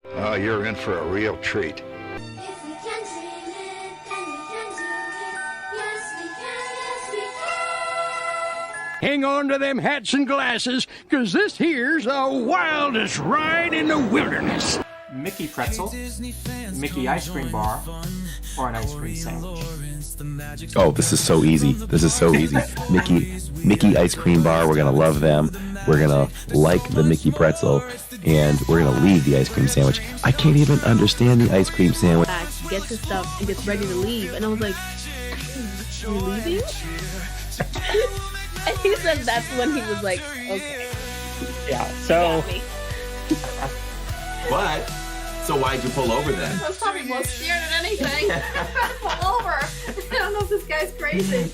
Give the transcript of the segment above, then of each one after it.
Oh, you're in for a real treat. If we can dream it, then we can do it. Yes, we can, yes, we can. Hang on to them hats and glasses, 'cause this here's the wildest ride in the wilderness. Mickey pretzel, Mickey ice cream bar, or an ice cream sandwich. Oh, this is so easy. This is so easy. Mickey ice cream bar. We're gonna love them. We're gonna like the Mickey pretzel, and we're gonna leave the ice cream sandwich. I can't even understand the ice cream sandwich. Gets his stuff and gets ready to leave, and I was like, "You leaving?" And he said that's when he was like, "Okay." Yeah. So. But, so why'd you pull over then? I was probably more scared than anything. Pull over. I don't know if this guy's crazy.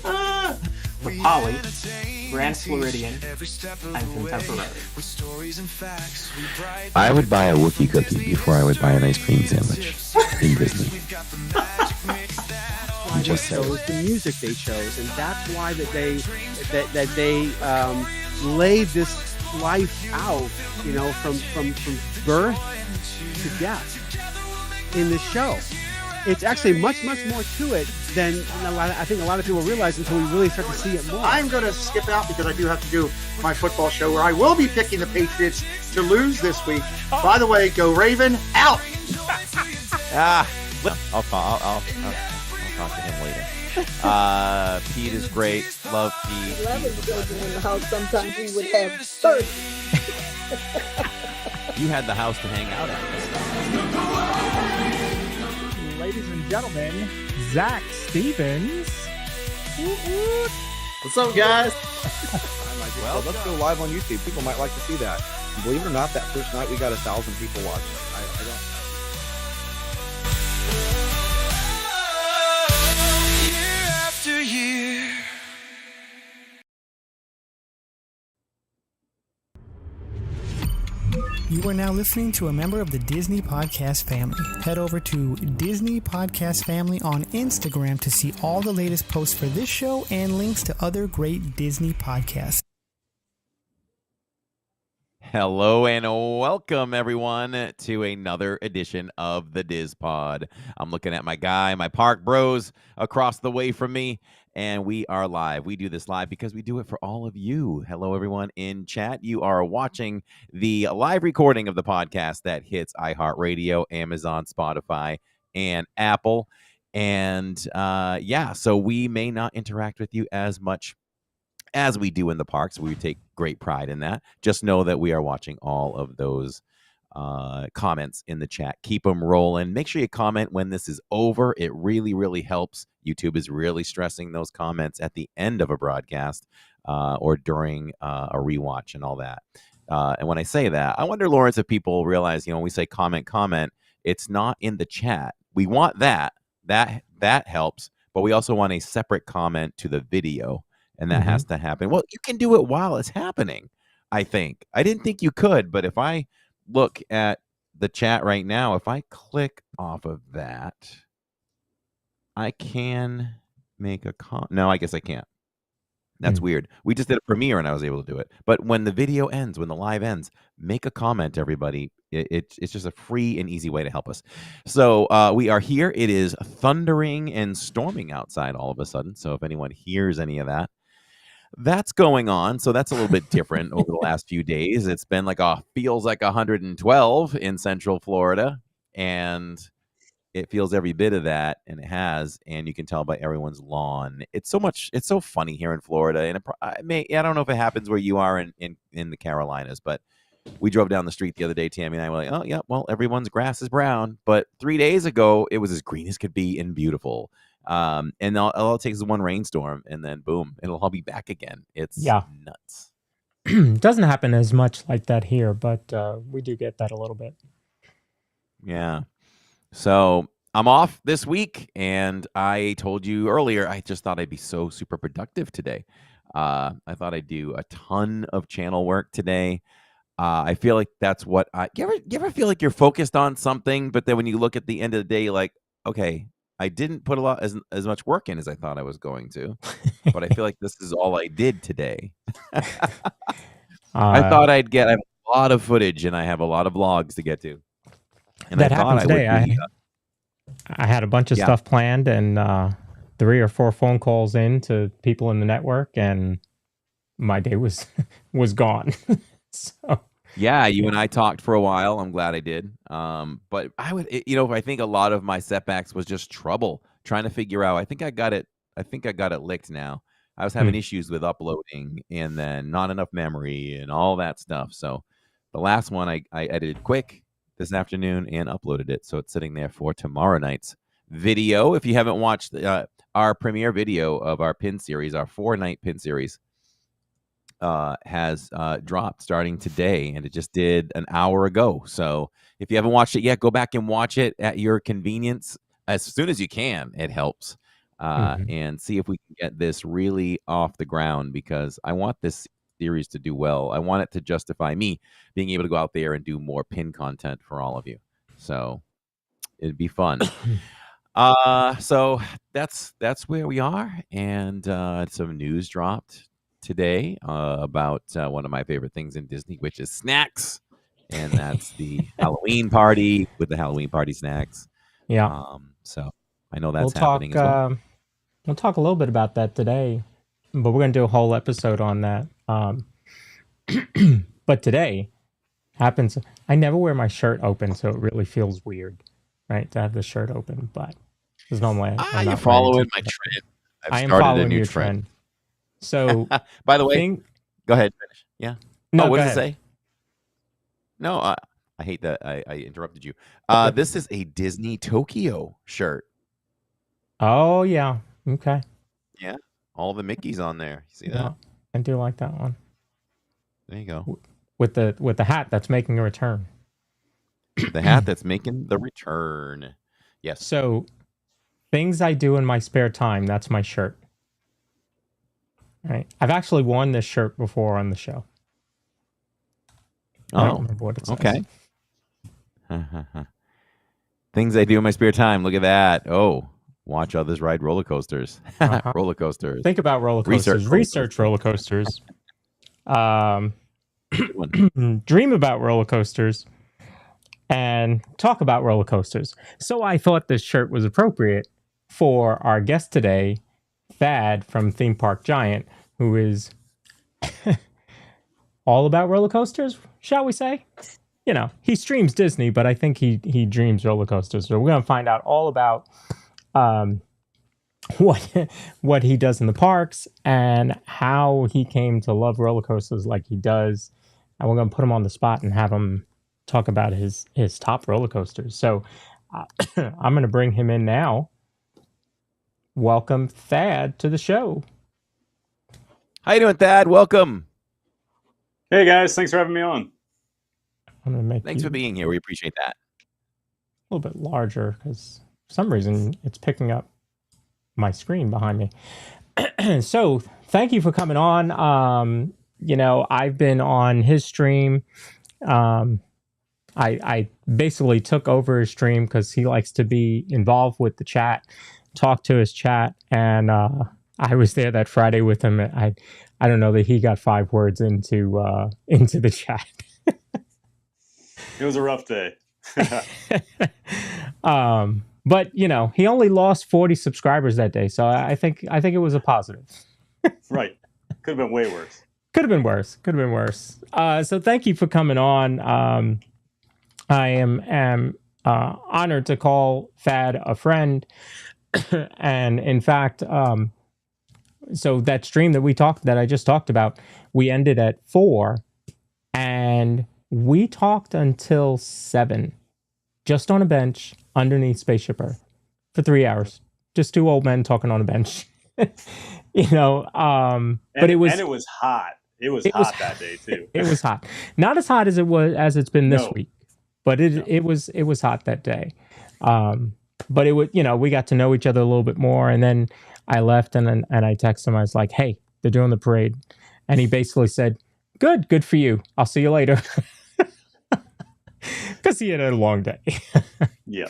With Holly, Grand Floridian, and Contemporary. I would buy a Wookiee cookie before I would buy an ice cream sandwich in Disney. I'm just saying. Chose the music they chose, and that's why that they laid this life out, you know, from birth to death in the show. It's actually much more to it than I think a lot of people realize until we really start to see it more. I'm going to skip out because I do have to do my football show where I will be picking the Patriots to lose this week. By the way, go Raven, out! I'll talk to him later. Pete is great. Love Pete. 11 children in the house. Sometimes we would have 30. You had the house to hang out at. Ladies and gentlemen, Zach Stevens. What's up, guys? Well, let's go live on YouTube. People might like to see that. And believe it or not, that first night we got 1,000 people watching. I don't. Year after year. You are now listening to a member of the Disney Podcast family. Head over to Disney Podcast Family on Instagram to see all the latest posts for this show and links to other great Disney podcasts. Hello and welcome, everyone, to another edition of the DIZPod. I'm looking at my park bros across the way from me, and we are live. We do this live because we do it for all of you. Hello, everyone in chat. You are watching the live recording of the podcast that hits iHeartRadio, Amazon, Spotify, and Apple. And so we may not interact with you as much as we do in the parks. We take great pride in that. Just know that we are watching all of those comments in the chat. Keep them rolling. Make sure you comment when this is over. It really, really helps. YouTube is really stressing those comments at the end of a broadcast or during a rewatch and all that. And when I say that, I wonder, Lawrence, if people realize, when we say comment, it's not in the chat. We want that helps, but we also want a separate comment to the video. And that has to happen. Well, you can do it while it's happening, I think. I didn't think you could, but if I look at the chat right now, if I click off of that, I can make a comment. No, I guess I can't. That's weird. We just did a premiere and I was able to do it. But when the video ends, when the live ends, make a comment, everybody. It's just a free and easy way to help us. So we are here. It is thundering and storming outside all of a sudden. So if anyone hears any of that, that's going on. So that's a little bit different over the last few days. It's been feels like 112 in Central Florida, and it feels every bit of that, and it has, and you can tell by everyone's lawn. It's so funny here in Florida, and I don't know if it happens where you are in the Carolinas, but we drove down the street the other day, Tammy and I were like, oh yeah, well, everyone's grass is brown, but 3 days ago it was as green as could be and beautiful. And all it takes is one rainstorm, and then boom, it'll all be back again. It's nuts. Doesn't happen as much like that here, but we do get that a little bit. Yeah. So I'm off this week, and I told you earlier, I just thought I'd be so super productive today. I thought I'd do a ton of channel work today. I feel like that's what you ever feel like you're focused on something, but then when you look at the end of the day, you're like, okay, I didn't put as much work in as I thought I was going to, but I feel like this is all I did today. I thought I have a lot of footage and I have a lot of vlogs to get to. And that I thought happened I today. would be. I had a bunch of Yeah. stuff planned and 3 or 4 phone calls in to people in the network, and my day was was gone. So Yeah, you and I talked for a while. I'm glad I did. But I think a lot of my setbacks was just trouble trying to figure out. I think I got it licked now. I was having issues with uploading and then not enough memory and all that stuff. So the last one I edited quick this afternoon and uploaded it. So it's sitting there for tomorrow night's video. If you haven't watched our premiere video of our pin series, our 4-night pin series, has dropped starting today, and it just did an hour ago. So if you haven't watched it yet, go back and watch it at your convenience as soon as you can. It helps. And see if we can get this really off the ground, because I want this series to do well. I want it to justify me being able to go out there and do more pin content for all of you. So it'd be fun. So that's where we are. And some news dropped today about one of my favorite things in Disney, which is snacks. And that's the Halloween party with the Halloween party snacks. Yeah. So I know that's happening as well. We'll talk a little bit about that today, but we're going to do a whole episode on that. But today happens. I never wear my shirt open, so it really feels weird, right, to have the shirt open. But there's no way. You're following my trend. I am following your trend. So, by the way, go ahead. Finish. Yeah. No, what go does it ahead. say? No, I hate that I interrupted you. This is a Disney Tokyo shirt. Oh yeah. Okay. Yeah. All the Mickeys on there. You see that? Yeah, I do like that one. There you go. With the hat that's making a return. The hat that's making the return. Yes. So, things I do in my spare time, that's my shirt. Right. I've actually worn this shirt before on the show. I don't remember what it says. Okay. Things I do in my spare time. Look at that. Oh, watch others ride roller coasters. Roller coasters. Think about roller coasters. Research roller coasters. Dream about roller coasters. And talk about roller coasters. So I thought this shirt was appropriate for our guest today, Thad from Theme Park Giant, who is all about roller coasters, shall we say? You know, he streams Disney, but I think he dreams roller coasters. So we're going to find out all about what he does in the parks and how he came to love roller coasters like he does. And we're going to put him on the spot and have him talk about his top roller coasters. So I'm going to bring him in now. Welcome, Thad, to the show. How you doing, Thad? Welcome. Hey, guys. Thanks for having me on. I'm going to make Thanks you for being here. We appreciate that. a little bit larger because for some reason it's picking up my screen behind me. So thank you for coming on. You know, I've been on his stream. I basically took over his stream because he likes to be involved with the chat, talk to his chat, and I was there that Friday with him. I don't know that he got 5 words into the chat. It was a rough day. But you know, he only lost 40 subscribers that day, so I think it was a positive. Right. Could have been way worse. Could have been worse. So thank you for coming on. I am honored to call Thad a friend. And in fact, so that stream that I just talked about, we ended at 4 and we talked until 7, just on a bench underneath Spaceship Earth for 3 hours. Just 2 old men talking on a bench. You know, but it was hot. It was hot that day too. It was hot. Not as hot as it's been this week, but it was hot that day. But it was, you know, we got to know each other a little bit more, and then I left and I texted him. I was like, "Hey, they're doing the parade," and he basically said, "Good for you. I'll see you later," because he had a long day. Yeah.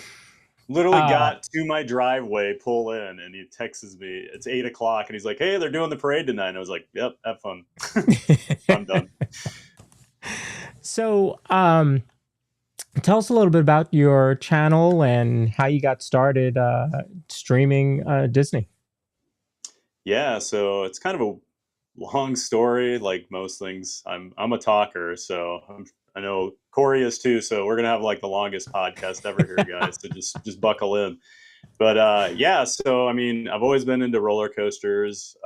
Literally got to my driveway, pull in, and he texts me. It's 8:00, and he's like, "Hey, they're doing the parade tonight." And I was like, "Yep, have fun." I'm done. So, Tell us a little bit about your channel and how you got started streaming Disney. Yeah, so it's kind of a long story, like most things. I'm a talker, so I know Corey is too. So we're gonna have like the longest podcast ever here, guys. So just buckle in. But yeah, so I mean, I've always been into roller coasters.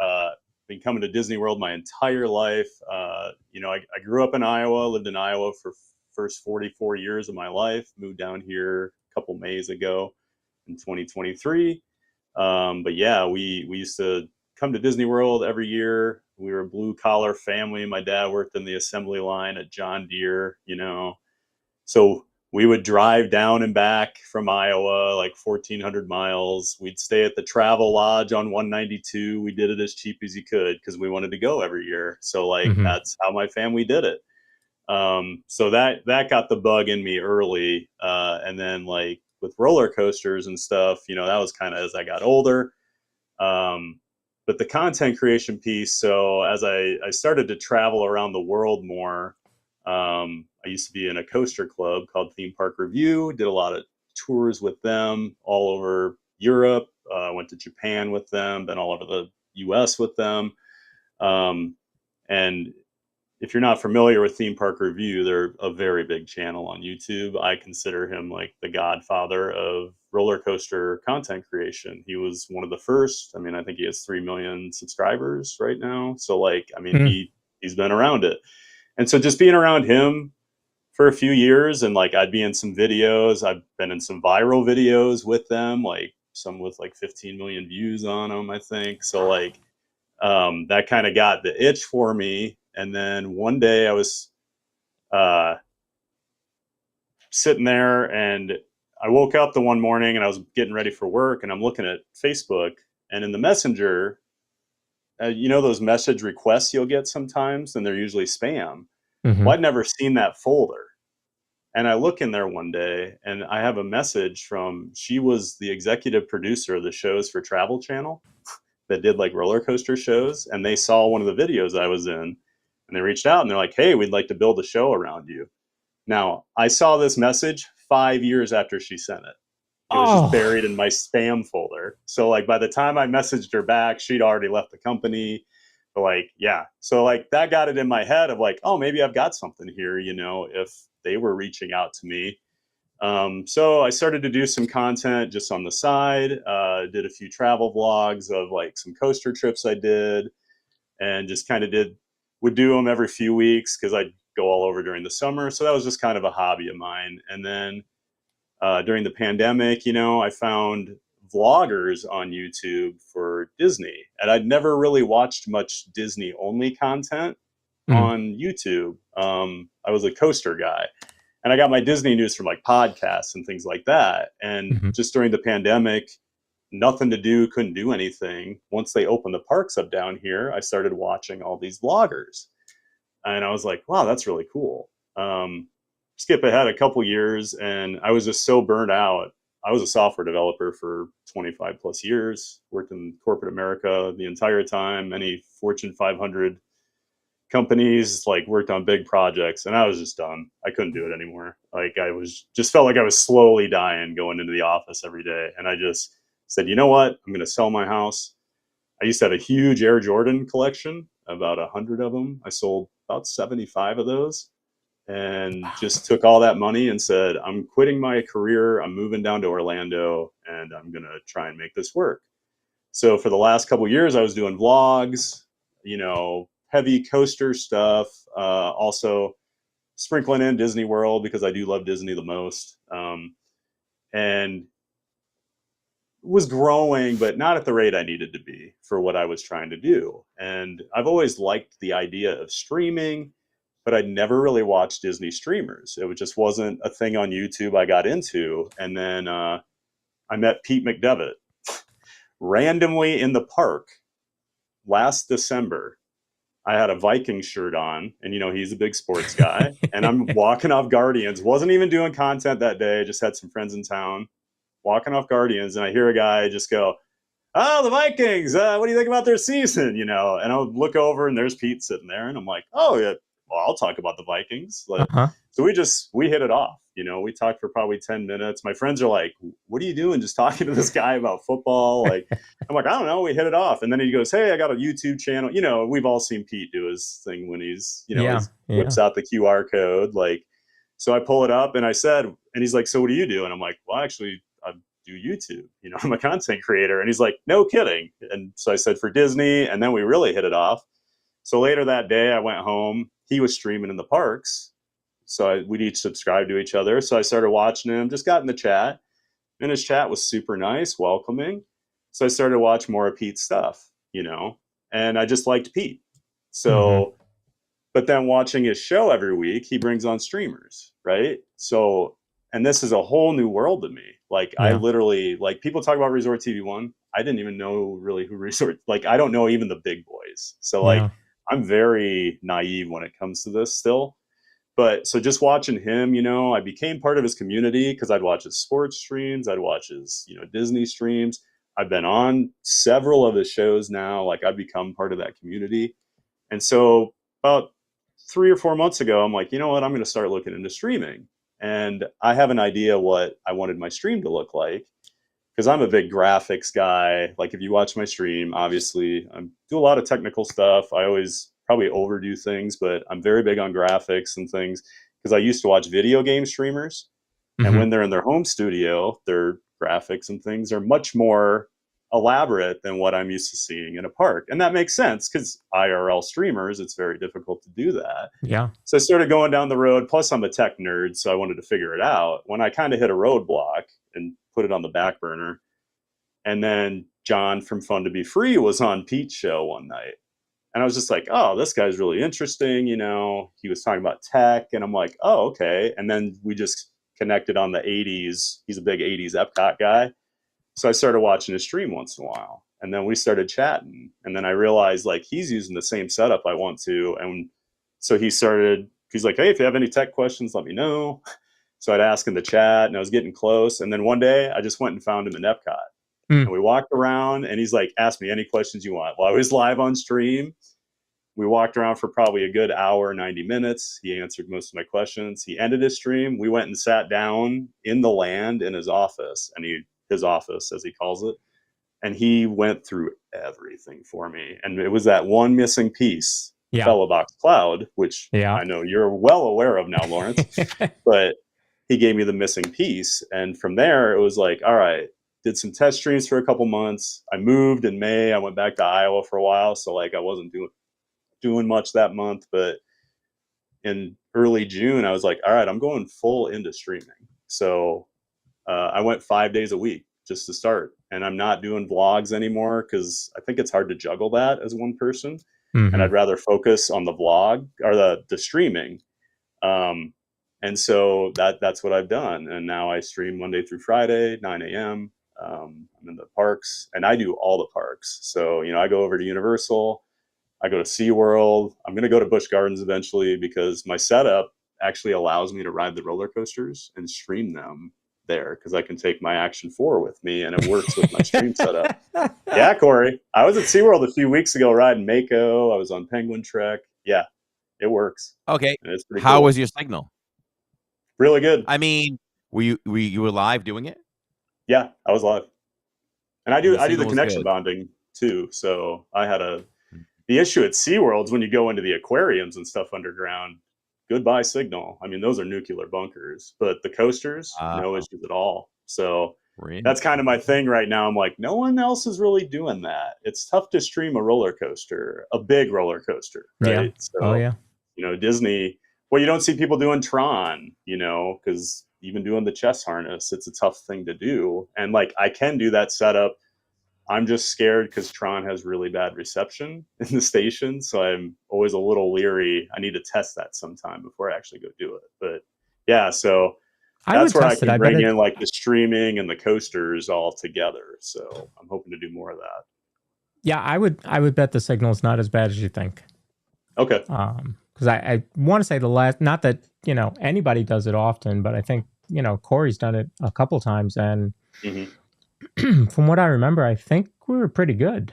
Been coming to Disney World my entire life. I grew up in Iowa, lived in Iowa for first 44 years of my life. Moved down here a couple Mays ago in 2023. But yeah, we used to come to Disney World every year. We were a blue collar family. My dad worked in the assembly line at John Deere, so we would drive down and back from Iowa, like 1,400 miles. We'd stay at the Travel Lodge on 192. We did it as cheap as you could because we wanted to go every year. So that's how my family did it. So that got the bug in me early. And then like with roller coasters and stuff, that was kind of as I got older. But the content creation piece, so as I started to travel around the world more, I used to be in a coaster club called Theme Park Review, did a lot of tours with them all over Europe, went to Japan with them, been all over the US with them. And if you're not familiar with Theme Park Review, they're a very big channel on YouTube. I consider him like the godfather of roller coaster content creation. He was one of the first. I mean, I think he has 3 million subscribers right now. So he's been around it. And so just being around him for a few years, and like I'd be in some videos. I've been in some viral videos with them, like some with like 15 million views on them, I think. So that kind of got the itch for me. And then one day I was sitting there and I woke up the one morning and I was getting ready for work and I'm looking at Facebook, and in the messenger, those message requests you'll get sometimes, and they're usually spam. Well, I'd never seen that folder. And I look in there one day and I have a message she was the executive producer of the shows for Travel Channel that did like roller coaster shows. And they saw one of the videos I was in and they reached out and they're like, "Hey, we'd like to build a show around you." Now, I saw this message 5 years after she sent it. It was just buried in my spam folder. So like by the time I messaged her back, she'd already left the company. But so that got it in my head of like, oh, maybe I've got something here, if they were reaching out to me. So I started to do some content just on the side, did a few travel vlogs of like some coaster trips I did, and just kind of would do them every few weeks because I'd go all over during the summer. So that was just kind of a hobby of mine. And then during the pandemic, I found vloggers on YouTube for Disney, and I'd never really watched much Disney only content on YouTube. I was a coaster guy, and I got my Disney news from like podcasts and things like that. And just during the pandemic, nothing to do, couldn't do anything. Once they opened the parks up down here, I started watching all these vloggers, and I was like, wow, that's really cool. Skip ahead a couple years, and I was just so burnt out. I was a software developer for 25 plus years, worked in corporate America the entire time, many Fortune 500 companies, worked on big projects, and I was just done. I couldn't do it anymore. Felt like I was slowly dying going into the office every day. And I just said, you know what? I'm going to sell my house. I used to have a huge Air Jordan collection, about 100 of them. I sold about 75 of those. And just took all that money and said, I'm quitting my career. I'm moving down to Orlando and I'm going to try and make this work. So for the last couple of years, I was doing vlogs, heavy coaster stuff, also sprinkling in Disney World because I do love Disney the most. And was growing, but not at the rate I needed to be for what I was trying to do. And I've always liked the idea of streaming, but I'd never really watched Disney streamers. It just wasn't a thing on YouTube I got into. And then I met Pete McDevitt randomly in the park last December. I had a Viking shirt on, and he's a big sports guy. And I'm walking off Guardians, wasn't even doing content that day, just had some friends in town, walking off Guardians, and I hear a guy just go, "Oh, the Vikings, what do you think about their season?" And I'll look over and there's Pete sitting there, and I'm like, "Oh yeah, well, I'll talk about the Vikings. Like, Uh-huh. so we hit it off. You know, we talked for probably 10 minutes. My friends are like, what are you doing just talking to this guy about football? Like, I'm like, I don't know. We hit it off. And then he goes, hey, I got a YouTube channel. You know, we've all seen Pete do his thing when he's, you know, whips out the QR code. Like, so I pull it up and I said, and he's like, so what do you do? And I'm like, well, actually, I do YouTube. You know, I'm a content creator. And he's like, no kidding. And so I said, for Disney. And then we really hit it off. So later that day, I went home. He was streaming in the parks. So we'd each subscribe to each other. So I started watching him, just got in the chat. And his chat was super nice, welcoming. So I started watching more of Pete's stuff, you know, and I just liked Pete. So, but then watching his show every week, he brings on streamers, right? So, and this is a whole new world to me. Like, I literally, like, people talk about Resort TV 1. I didn't even know really who Resort, like, I don't know even the big boys. So, like, I'm very naive when it comes to this still. But so just watching him, you know, I became part of his community because I'd watch his sports streams. I'd watch his, you know, Disney streams. I've been on several of his shows now. Like, I've become part of that community. And so about 3 or 4 months ago, I'm like, you know what, I'm going to start looking into streaming. And I have an idea what I wanted my stream to look like because I'm a big graphics guy. Like, if you watch my stream, obviously I do a lot of technical stuff. I always probably overdo things, but I'm very big on graphics and things because I used to watch video game streamers. And when they're in their home studio, their graphics and things are much more elaborate than what I'm used to seeing in a park. And that makes sense because IRL streamers, it's very difficult to do that. Yeah. So I started going down the road. Plus, I'm a tech nerd, so I wanted to figure it out. When I kind of hit a roadblock and put it on the back burner, and then John from Fun to Be Free was on Pete's show one night. And I was just like, oh, this guy's really interesting. You know, he was talking about tech. And I'm like, oh, okay. And then we just connected on the 80s. He's a big 80s Epcot guy. So I started watching his stream once in a while. And then we started chatting. And then I realized, like, he's using the same setup I want to. And so he's like, hey, if you have any tech questions, let me know. So I'd ask in the chat, and I was getting close. And then one day I just went and found him in Epcot. And we walked around, and he's like, ask me any questions you want. Well, I was live on stream. We walked around for probably a good hour, 90 minutes. He answered most of my questions. He ended his stream. We went and sat down in the land in his office, and his office, as he calls it. And he went through everything for me. And it was that one missing piece, Fellow Box Cloud, which I know you're well aware of now, Lawrence. But he gave me the missing piece. And from there, it was like, all right, did some test streams for a couple months. I moved in May. I went back to Iowa for a while. So, like, I wasn't doing much that month. But in early June, I was like, all right, I'm going full into streaming. So I went 5 days a week just to start. And I'm not doing vlogs anymore because I think it's hard to juggle that as one person. And I'd rather focus on the vlog or the streaming. And so that's what I've done. And now I stream Monday through Friday, 9 a.m. I'm in the parks, and I do all the parks. So, you know, I go over to Universal, I go to SeaWorld. I'm going to go to Busch Gardens eventually because my setup actually allows me to ride the roller coasters and stream them there because I can take my Action 4 with me, and it works with my stream setup. Yeah, Corey. I was at SeaWorld a few weeks ago riding Mako. I was on Penguin Trek. Yeah, it works. Okay. And it's pretty How cool. was your signal? Really good. I mean, were you live doing it? Yeah, I was live. And I do the connection good. bonding too. So I had the issue at SeaWorld is when you go into the aquariums and stuff underground, goodbye signal. I mean, those are nuclear bunkers, but the coasters, no issues at all. So that's kind of my thing right now. I'm like, no one else is really doing that. It's tough to stream a roller coaster, a big roller coaster, right? Yeah. So, you know, Disney, well, you don't see people doing Tron, you know, because even doing the chess harness, it's a tough thing to do. And like, I can do that setup. I'm just scared because Tron has really bad reception in the station. So I'm always a little leery. I need to test that sometime before I actually go do it. But yeah, so that's where I can bring in like the streaming and the coasters all together. So I'm hoping to do more of that. Yeah, I would bet the signal's not as bad as you think. Okay. Because I want to say not that, you know, anybody does it often, but I think, you know, Corey's done it a couple times, and from what I remember, I think we were pretty good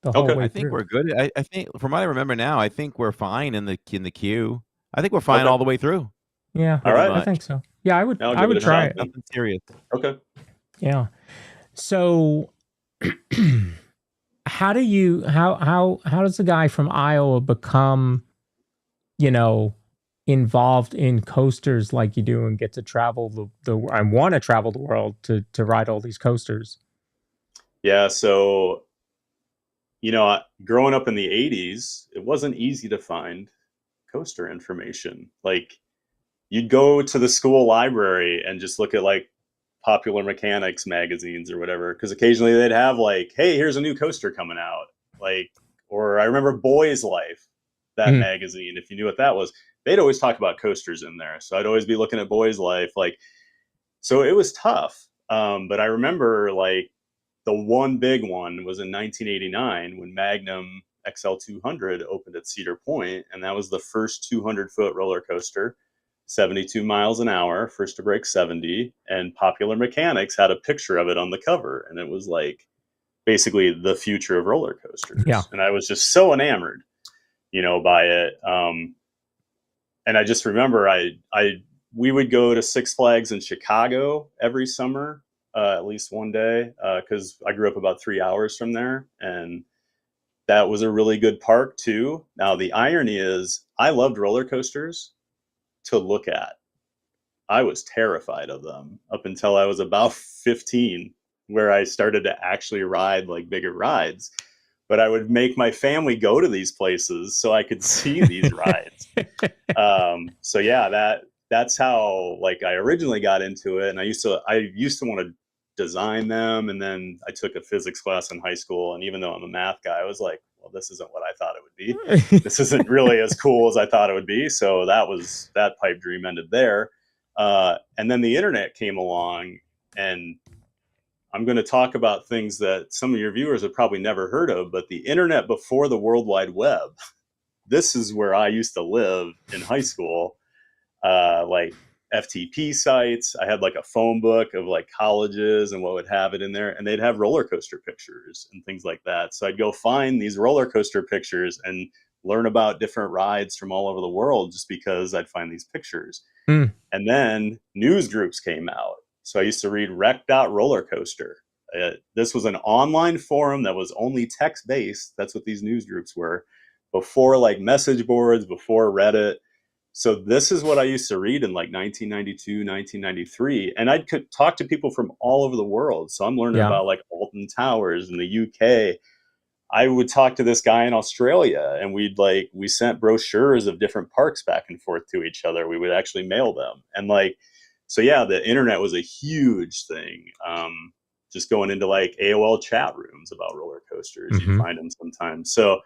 the whole way I think through. we're good. I think from what I remember now, I think we're fine in the queue. I think we're fine Okay. all the way through. Yeah, All right. I think so. Yeah, I would. Now I'll I give would it a try shot it. then. Nothing serious. Okay. Yeah. So, how does a guy from Iowa become, involved in coasters like you do and get to travel I want to travel the world to ride all these coasters? Yeah. So, growing up in the 80s, it wasn't easy to find coaster information. Like, you'd go to the school library and just look at like Popular Mechanics magazines or whatever, because occasionally they'd have like, hey, here's a new coaster coming out. Like, or I remember Boys Life, that magazine, if you knew what that was, they'd always talk about coasters in there. So I'd always be looking at Boys Life. Like, so it was tough. But I remember like the one big one was in 1989 when Magnum XL200 opened at Cedar Point, and that was the first 200-foot roller coaster, 72 miles an hour, first to break 70. And Popular Mechanics had a picture of it on the cover, and it was like basically the future of roller coasters. Yeah. And I was just so enamored, by it. And I just remember we would go to Six Flags in Chicago every summer, at least one day, because I grew up about 3 hours from there, and that was a really good park too. Now the irony is, I loved roller coasters to look at. I was terrified of them up until I was about 15, where I started to actually ride like bigger rides. But I would make my family go to these places so I could see these rides. So yeah, that's how like I originally got into it. And I used to want to design them. And then I took a physics class in high school. And even though I'm a math guy, I was like, well, this isn't what I thought it would be. This isn't really as cool as I thought it would be. So that pipe dream ended there. And then the internet came along, and I'm going to talk about things that some of your viewers have probably never heard of, but the internet before the World Wide Web. This is where I used to live in high school, like FTP sites. I had like a phone book of like colleges and what would have it in there, and they'd have roller coaster pictures and things like that. So I'd go find these roller coaster pictures and learn about different rides from all over the world just because I'd find these pictures. And then news groups came out. So I used to read Rec.Rollercoaster. This was an online forum that was only text-based. That's what these news groups were. Before like message boards, before Reddit. So this is what I used to read in like 1992, 1993. And I could talk to people from all over the world. So I'm learning about like Alton Towers in the UK. I would talk to this guy in Australia, and we sent brochures of different parks back and forth to each other. We would actually mail them. And like, so yeah, the internet was a huge thing. Just going into like AOL chat rooms about roller coasters, you'd find them sometimes. So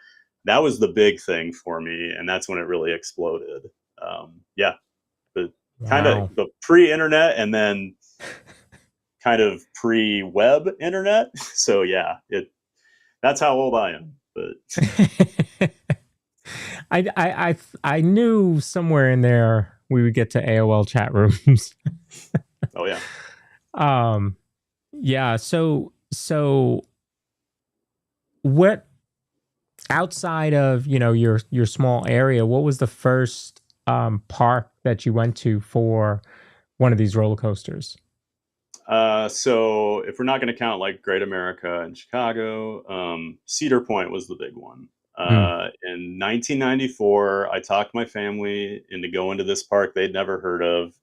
that was the big thing for me. And that's when it really exploded. Kind of the pre-internet, and then kind of pre-web internet. So yeah, that's how old I am. But I knew somewhere in there we would get to AOL chat rooms. Oh yeah. Yeah. So what, outside of, your small area, what was the first park that you went to for one of these roller coasters? So if we're not going to count like Great America in Chicago, Cedar Point was the big one. In 1994, I talked my family into going to this park they'd never heard of.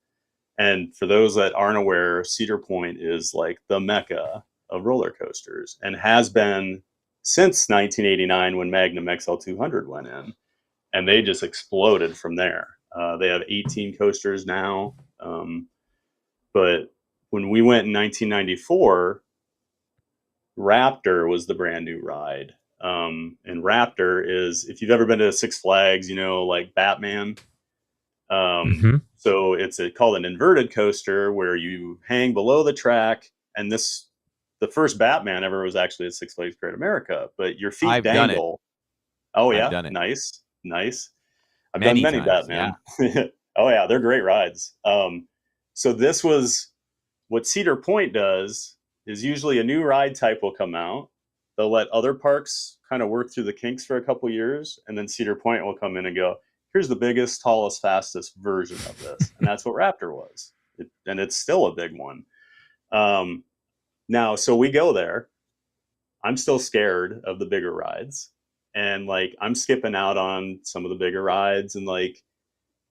And for those that aren't aware, Cedar Point is like the mecca of roller coasters, and has been since 1989 when Magnum XL200 went in, and they just exploded from there. They have 18 coasters now. But when we went in 1994, Raptor was the brand new ride. And Raptor is, if you've ever been to Six Flags, like Batman. So it's called an inverted coaster, where you hang below the track. And the first Batman ever was actually at Six Flags Great America, but your feet dangle. Oh yeah. Done it. Nice. I've done many times, Batman. Yeah. Oh yeah. They're great rides. So this was what Cedar Point does, is usually a new ride type will come out. They'll let other parks kind of work through the kinks for a couple years, and then Cedar Point will come in and go, here's the biggest, tallest, fastest version of this. And that's what Raptor was. And it's still a big one. Now, so we go there. I'm still scared of the bigger rides. And like, I'm skipping out on some of the bigger rides. And like,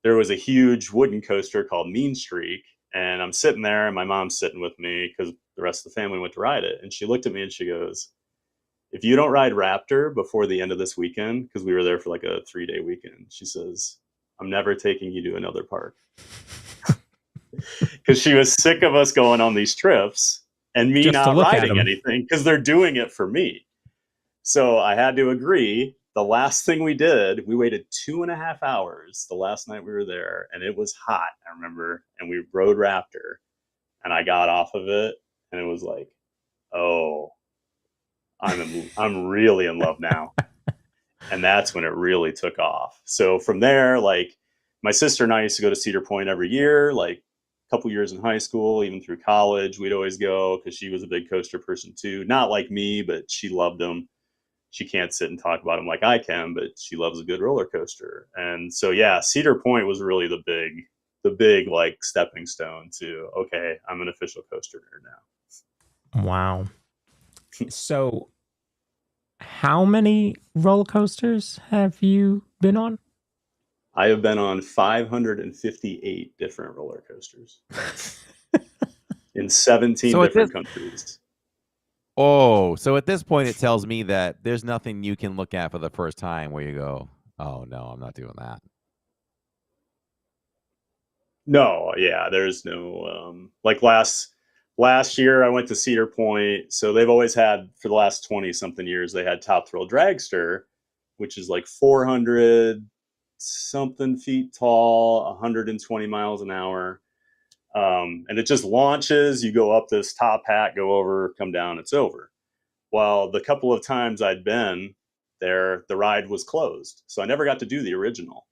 there was a huge wooden coaster called Mean Streak. And I'm sitting there and my mom's sitting with me because the rest of the family went to ride it. And she looked at me and she goes, if you don't ride Raptor before the end of this weekend, because we were there for like a 3-day weekend, she says, I'm never taking you to another park. Because she was sick of us going on these trips and me Just to not look at riding 'em. anything because they're doing it for me. So I had to agree. The last thing we did, we waited 2.5 hours the last night we were there, and it was hot, I remember, and we rode Raptor, and I got off of it, and it was like, oh, I'm really in love now. And that's when it really took off. So from there, like, my sister and I used to go to Cedar Point every year, like a couple years in high school, even through college, we'd always go because she was a big coaster person too. Not like me, but she loved them. She can't sit and talk about them like I can, but she loves a good roller coaster. And so, yeah, Cedar Point was really the big like stepping stone to, okay, I'm an official coaster nerd now. Wow. So, how many roller coasters have you been on? I have been on 558 different roller coasters in 17 So at different this- countries. Oh, so at this point, it tells me that there's nothing you can look at for the first time where you go, oh, no, I'm not doing that. No, yeah, there's no like last year I went to Cedar Point. So they've always had, for the last 20 something years, they had Top Thrill Dragster, which is like 400 something feet tall, 120 miles an hour. And it just launches, you go up this top hat, go over, come down, it's over. Well, the couple of times I'd been there, the ride was closed. So I never got to do the original.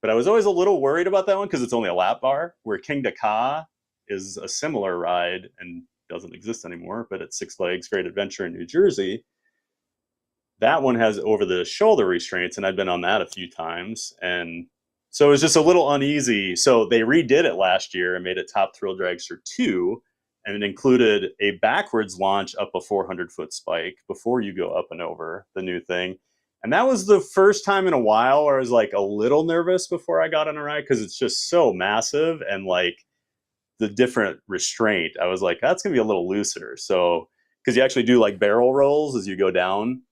But I was always a little worried about that one because it's only a lap bar, where King Ka is a similar ride and doesn't exist anymore, but it's Six Flags Great Adventure in New Jersey. That one has over the shoulder restraints, and I'd been on that a few times. And so it was just a little uneasy. So they redid it last year and made it Top Thrill Dragster 2, and it included a backwards launch up a 400-foot spike before you go up and over the new thing. And that was the first time in a while where I was like a little nervous before I got on a ride because it's just so massive and like the different restraint. I was like, that's going to be a little looser. So, because you actually do like barrel rolls as you go down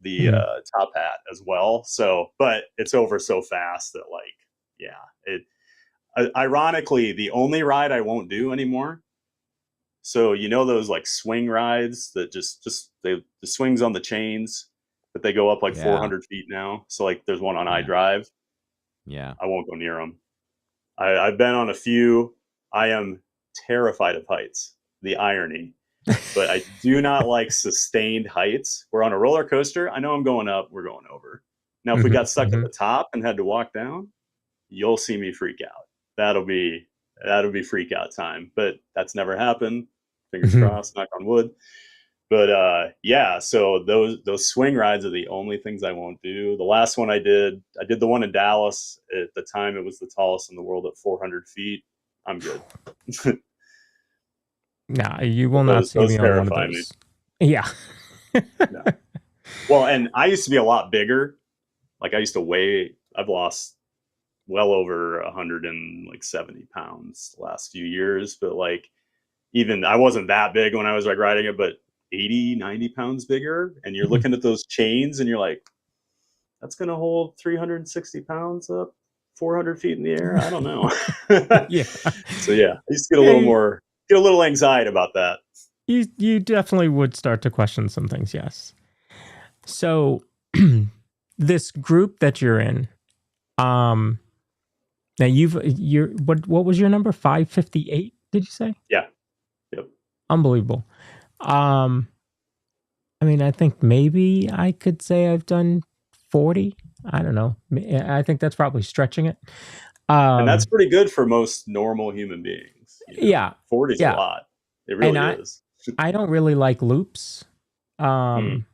the top hat as well. So, but it's over so fast that like, yeah, ironically, the only ride I won't do anymore. So, you know, those like swing rides that the swings on the chains, but they go up like 400 feet now. So like there's one on iDrive. Yeah. I won't go near them. I've been on a few. I am terrified of heights, the irony, but I do not like sustained heights. We're on a roller coaster. I know I'm going up, we're going over. Now, if we got stuck at the top and had to walk down, you'll see me freak out. That'll be freak out time, but that's never happened. Fingers crossed, knock on wood. But yeah, so those swing rides are the only things I won't do. The last one I did the one in Dallas. At the time, it was the tallest in the world at 400 feet. I'm good. Nah, you will not see me on one of those. Yeah. No. Well, and I used to be a lot bigger. Like I used to weigh. I've lost well over 170 pounds the last few years. But like, even I wasn't that big when I was like riding it, but 80, 90 pounds bigger. And you're looking at those chains and you're like, that's going to hold 360 pounds up 400 feet in the air. I don't know. Yeah. So yeah, I used to get a little anxiety about that. You definitely would start to question some things. Yes. So this group that you're in, now what was your number? 558, did you say? Yeah. Yep. Unbelievable. I mean, I think maybe I could say I've done 40. I don't know. I think that's probably stretching it. And that's pretty good for most normal human beings. You know? Yeah. 40 is a lot. It really is. I don't really like loops. And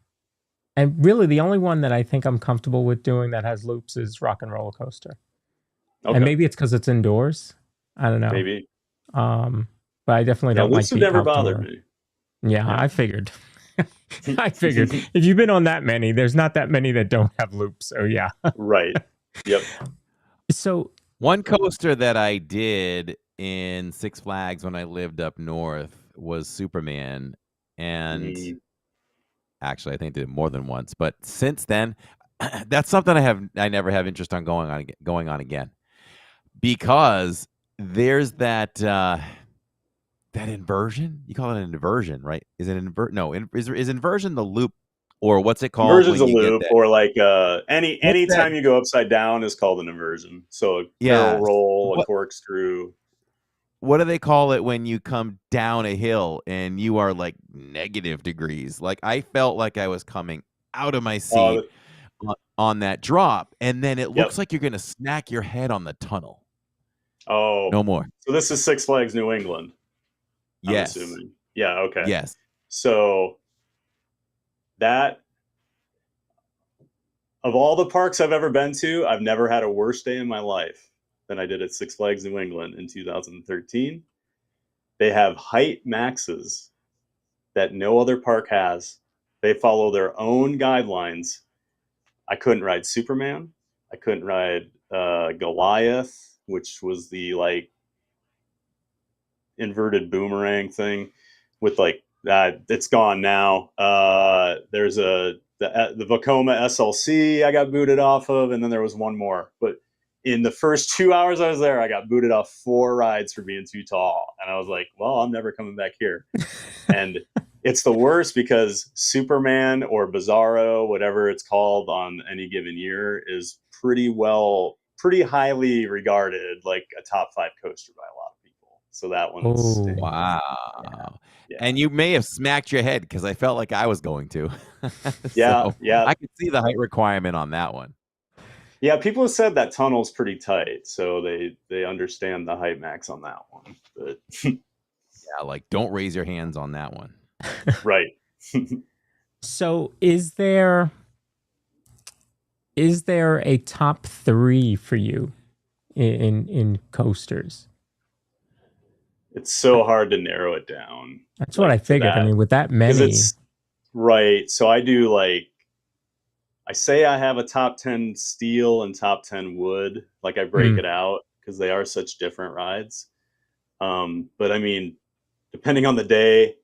really the only one that I think I'm comfortable with doing that has loops is Rock and Roller Coaster. Okay. And maybe it's because it's indoors. I don't know. Maybe. But I definitely don't like loops have the never outdoor. bothered me. Yeah, I figured. I figured if you've been on that many, there's not that many that don't have loops. So yeah. Right. Yep. So one coaster that I did in Six Flags when I lived up north was Superman, and actually I think I did it more than once. But since then, that's something I never have interest on going on again, because there's that that inversion. You call it an inversion, right? Is it no? Is inversion the loop, or what's it called? Inversion's a when you loop, get that? or like any that? time you go upside down is called an inversion. So a barrel roll, a corkscrew. What do they call it when you come down a hill and you are like negative degrees? Like I felt like I was coming out of my seat on that drop, and then it looks like you're going to smack your head on the tunnel. Oh, no more. So this is Six Flags New England. Yes. I'm assuming. Yeah. Okay. Yes. So that, of all the parks I've ever been to, I've never had a worse day in my life than I did at Six Flags New England in 2013. They have height maxes that no other park has. They follow their own guidelines. I couldn't ride Superman. I couldn't ride Goliath, which was the like inverted boomerang thing with like that. It's gone now. There's the Vekoma SLC I got booted off of, and then there was one more. But in the first 2 hours I was there, I got booted off 4 rides for being too tall. And I was like, well, I'm never coming back here. And it's the worst because Superman or Bizarro, whatever it's called on any given year, is pretty highly regarded, like a top 5 coaster by a lot of people. So that one is wow. Yeah. And you may have smacked your head because I felt like I was going to. Yeah. I could see the height requirement on that one. Yeah, people have said that tunnel's pretty tight, so they understand the height max on that one. But yeah, like don't raise your hands on that one. Right. So is there a top 3 for you in coasters? It's so hard to narrow it down. That's what I figured. I mean, with that many. Right. So I do I say I have a top 10 steel and top 10 wood. Like I break it out because they are such different rides. But I mean, depending on the day,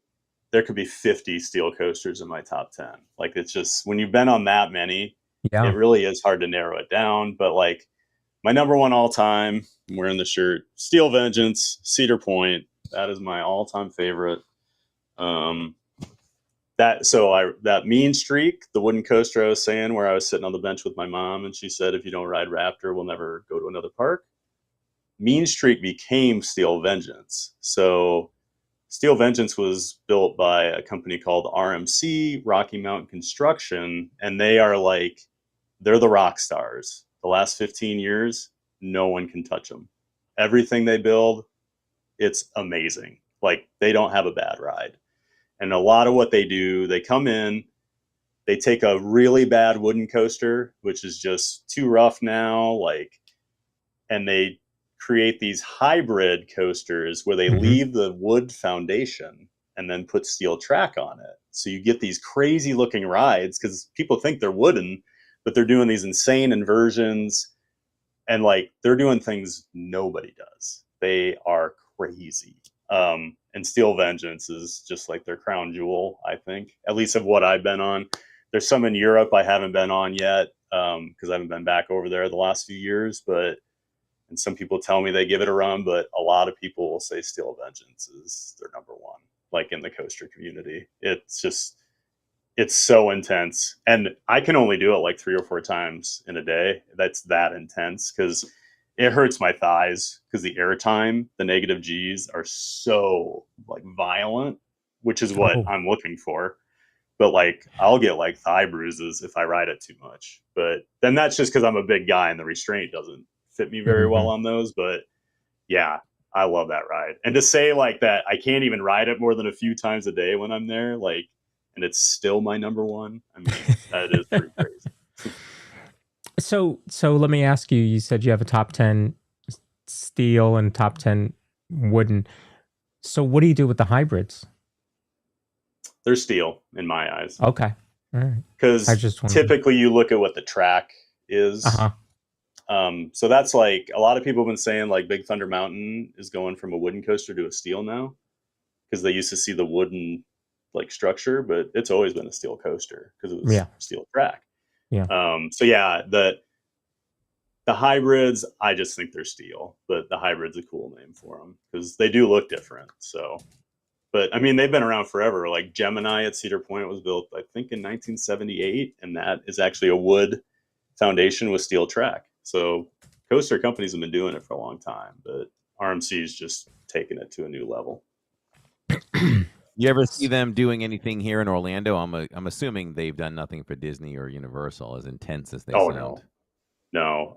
there could be 50 steel coasters in my top 10. Like it's just, when you've been on that many, it really is hard to narrow it down. But like my number one all time, I'm wearing the shirt, Steel Vengeance, Cedar Point. That is my all time favorite. That Mean Streak, the wooden coaster I was saying, where I was sitting on the bench with my mom and she said, if you don't ride Raptor, we'll never go to another park. Mean Streak became Steel Vengeance. So Steel Vengeance was built by a company called RMC, Rocky Mountain Construction, and they're the rock stars. The last 15 years, no one can touch them. Everything they build, it's amazing. Like they don't have a bad ride. And a lot of what they do, they come in, they take a really bad wooden coaster, which is just too rough now, and they create these hybrid coasters where they leave the wood foundation and then put steel track on it. So you get these crazy looking rides because people think they're wooden, but they're doing these insane inversions and they're doing things nobody does. They are crazy. And Steel Vengeance is just like their crown jewel, I think, at least of what I've been on. There's some in Europe I haven't been on yet because I haven't been back over there the last few years. And some people tell me they give it a run, but a lot of people will say Steel Vengeance is their number one, like in the coaster community. It's so intense. And I can only do it 3 or 4 times in a day. That's that intense because it hurts my thighs because the airtime, the negative G's are so violent, which is what I'm looking for. But I'll get thigh bruises if I ride it too much. But then that's just because I'm a big guy and the restraint doesn't fit me very well on those. But yeah, I love that ride. And to say that I can't even ride it more than a few times a day when I'm there, and it's still my number one. I mean, that is pretty crazy. So let me ask you, you said you have a top 10 steel and top 10 wooden. So what do you do with the hybrids? They're steel in my eyes. Okay. All right. Because I just wanted typically you look at what the track is. Uh-huh. So that's like a lot of people have been saying like Big Thunder Mountain is going from a wooden coaster to a steel now because they used to see the wooden like structure, but it's always been a steel coaster because it was Yeah. steel track. Yeah. So yeah, the hybrids, I just think they're steel, but the hybrid's a cool name for them because they do look different. So, but I mean, they've been around forever. Like Gemini at Cedar Point was built, I think, in 1978, and that is actually a wood foundation with steel track. So coaster companies have been doing it for a long time, but RMC's just taking it to a new level. You ever see them doing anything here in Orlando? I'm assuming they've done nothing for Disney or Universal, as intense as they sound. No.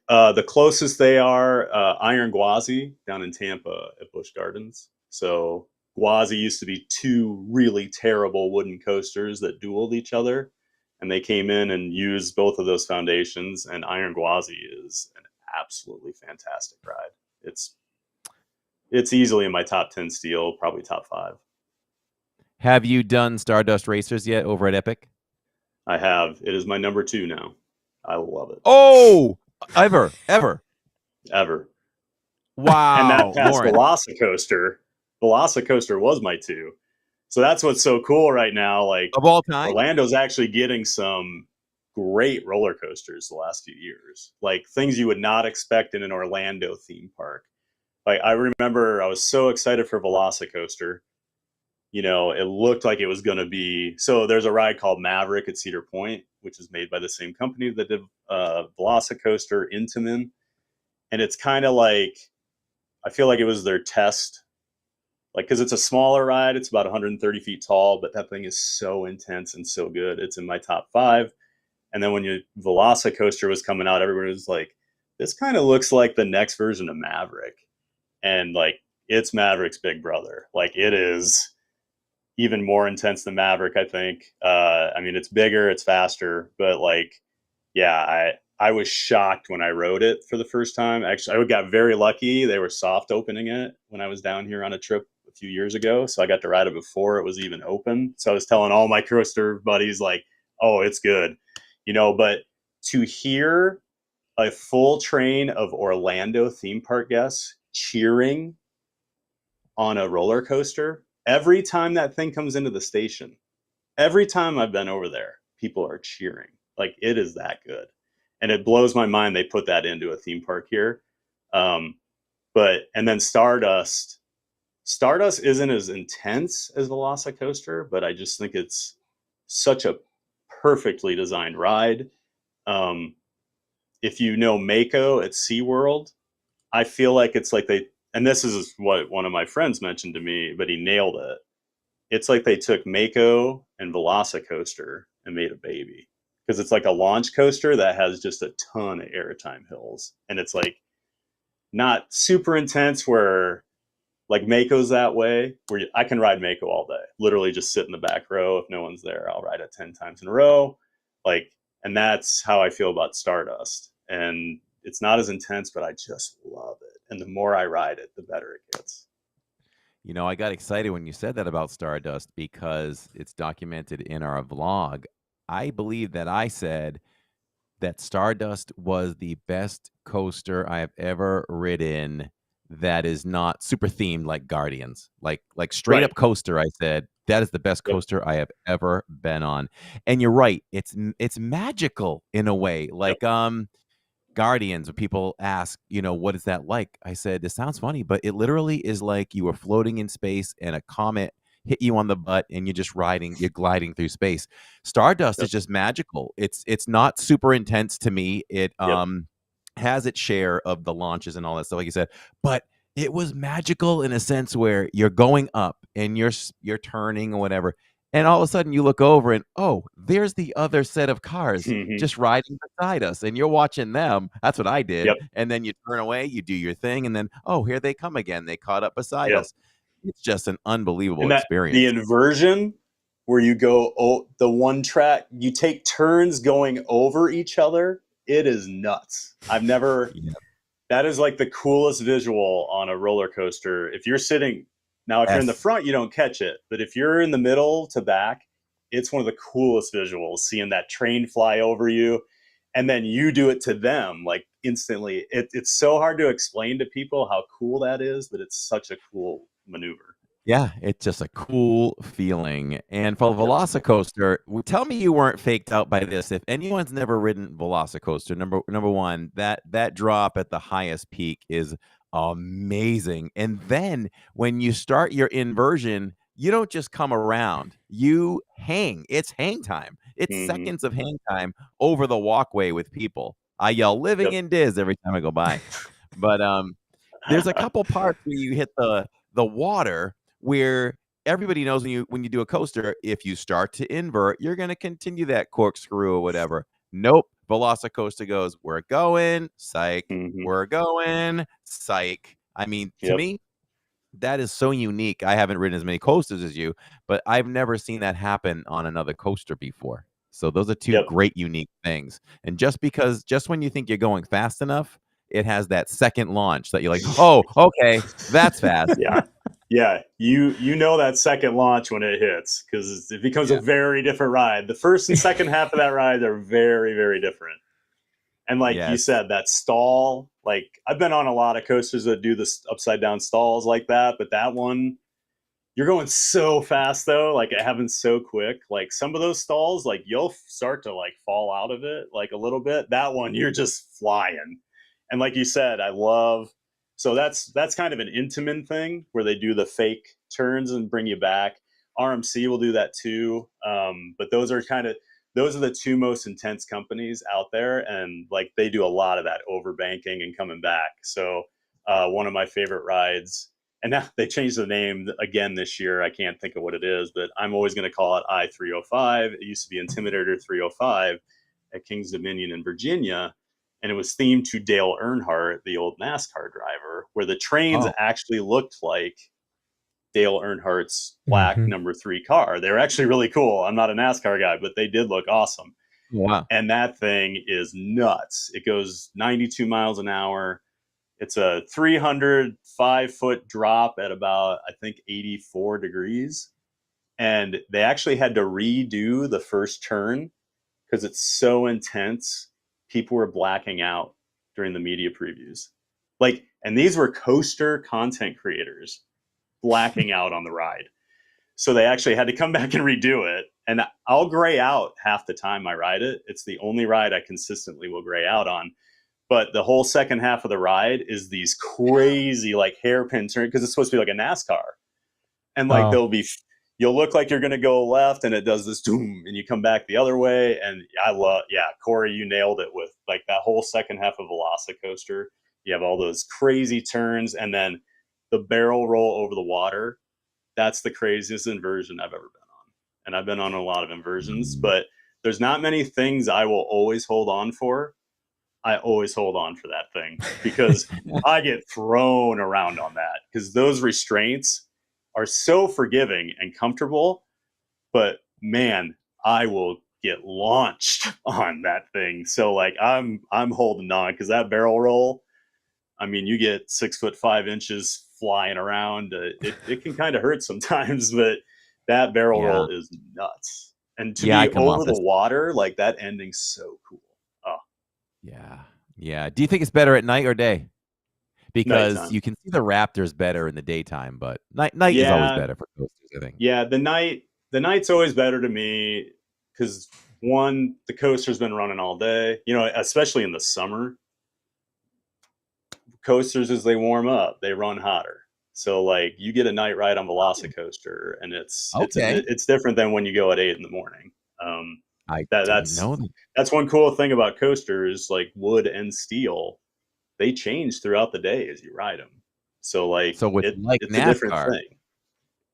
The closest they are Iron Gwazi down in Tampa at Busch Gardens. So Gwazi used to be two really terrible wooden coasters that dueled each other, and they came in and used both of those foundations. And Iron Gwazi is an absolutely fantastic ride. It's easily in my top 10 steel, probably top 5. Have you done Stardust Racers yet over at Epic? I have. It is my number 2 now. I love it. Oh, ever. Wow. And that past Lauren. Velocicoaster. Velocicoaster was my 2. So that's what's so cool right now. Like of all time, Orlando's actually getting some great roller coasters the last few years. Like things you would not expect in an Orlando theme park. Like I remember I was so excited for Velocicoaster. You know, it looked like it was going to be. So there's a ride called Maverick at Cedar Point, which is made by the same company that did Velocicoaster, Intamin. And it's kind of like, I feel like it was their test. Like, because it's a smaller ride, it's about 130 feet tall, but that thing is so intense and so good. It's in my top 5. And then when Velocicoaster was coming out, everybody was like, this kind of looks like the next version of Maverick. And like, it's Maverick's big brother. Like, it is even more intense than Maverick, I think. I mean, it's bigger, it's faster, but like, yeah, I was shocked when I rode it for the first time. Actually, I got very lucky. They were soft opening it when I was down here on a trip a few years ago. So I got to ride it before it was even open. So I was telling all my coaster buddies like, oh, it's good, you know, but to hear a full train of Orlando theme park guests cheering on a roller coaster every time that thing comes into the station, every time I've been over there, people are cheering. Like, it is that good. And it blows my mind they put that into a theme park here. And then Stardust isn't as intense as Velocicoaster, but I just think it's such a perfectly designed ride. If you know Mako at SeaWorld, I feel like it's like and this is what one of my friends mentioned to me, but he nailed it. It's like they took Mako and Velocicoaster and made a baby. Because it's like a launch coaster that has just a ton of airtime hills. And it's like not super intense where like Mako's that way, where I can ride Mako all day. Literally just sit in the back row. If no one's there, I'll ride it 10 times in a row. Like, and that's how I feel about Stardust. And it's not as intense, but I just love it. And the more I ride it, the better it gets. You know, I got excited when you said that about Stardust because it's documented in our vlog. I believe that I said that Stardust was the best coaster I have ever ridden that is not super themed like Guardians. Like straight up coaster, I said, that is the best coaster I have ever been on. And you're right, it's magical in a way. Like Guardians, when people ask, you know, what is that like? I said, it sounds funny, but it literally is like you were floating in space and a comet hit you on the butt and you're just you're gliding through space. Stardust is just magical. It's not super intense to me. It has its share of the launches and all that stuff, like you said, but it was magical in a sense where you're going up and you're turning or whatever. And all of a sudden you look over and, oh, there's the other set of cars just riding beside us. And you're watching them. That's what I did. And then you turn away, you do your thing. And then, oh, here they come again. They caught up beside us. It's just an unbelievable experience. The inversion where you go, the one track, you take turns going over each other It is nuts. I've never. That is like the coolest visual on a roller coaster. If you're sitting now, if you're in the front, you don't catch it, but if you're in the middle to back, it's one of the coolest visuals. Seeing that train fly over you, and then you do it to them like instantly. It's so hard to explain to people how cool that is, but it's such a cool maneuver. Yeah, it's just a cool feeling. And for Velocicoaster, tell me you weren't faked out by this. If anyone's never ridden Velocicoaster, number one, that drop at the highest peak is amazing. And then when you start your inversion, you don't just come around, you hang. It's hang time. It's seconds of hang time over the walkway with people. I yell living in Diz every time I go by. But there's a couple parts where you hit the water where everybody knows when you do a coaster, if you start to invert, you're going to continue that corkscrew or whatever. Nope. Velocicoaster goes, we're going, psych, we're going, psych. I mean, to me, that is so unique. I haven't ridden as many coasters as you, but I've never seen that happen on another coaster before. So those are two great, unique things. And just when you think you're going fast enough, it has that second launch that you're like, oh, okay, that's fast. Yeah, you know that second launch when it hits, because it becomes a very different ride. The first and second half of that ride are very, very different. And like you said, that stall, like I've been on a lot of coasters that do this upside down stalls like that, but that one, you're going so fast though, like it happens so quick. Like some of those stalls, like you'll start to like fall out of it like a little bit. That one, you're just flying. And like you said, so that's kind of an Intamin thing where they do the fake turns and bring you back. RMC will do that too. But those are the two most intense companies out there. And like they do a lot of that overbanking and coming back. So one of my favorite rides, and now they changed the name again this year. I can't think of what it is, but I'm always going to call it I-305. It used to be Intimidator 305 at Kings Dominion in Virginia. And it was themed to Dale Earnhardt, the old NASCAR driver, where the trains actually looked like Dale Earnhardt's black number 3 car. They were actually really cool. I'm not a NASCAR guy, but they did look awesome. Wow. And that thing is nuts. It goes 92 miles an hour. It's a 305-foot drop at about, I think, 84 degrees. And they actually had to redo the first turn because it's so intense. People were blacking out during the media previews. Like, and these were coaster content creators blacking out on the ride. So they actually had to come back and redo it. And I'll gray out half the time I ride it. It's the only ride I consistently will gray out on. But the whole second half of the ride is these crazy like hairpin turns, because it's supposed to be like a NASCAR. And like you'll look like you're going to go left and it does this doom and you come back the other way. And Corey, you nailed it with like that whole second half of Velocicoaster. You have all those crazy turns and then the barrel roll over the water. That's the craziest inversion I've ever been on. And I've been on a lot of inversions, but there's not many things I will always hold on for. I always hold on for that thing because I get thrown around on that because those restraints are so forgiving and comfortable, but man, I will get launched on that thing. So like I'm holding on because that barrel roll, I mean, you get 6'5" flying around. It can kind of hurt sometimes, but that barrel roll is nuts. And to be over the water, like that ending's so cool. Oh, yeah. Do you think it's better at night or day? Because nighttime. You can see the Raptors better in the daytime, but night is always better for coasters, I think. Yeah, the night's always better to me because one, the coaster's been running all day. You know, especially in the summer, coasters as they warm up, they run hotter. So like you get a night ride on Velocicoaster, and it's different than when you go at 8 a.m. That's one cool thing about coasters, like wood and steel. They change throughout the day as you ride them. So like, it's NASCAR. a different thing.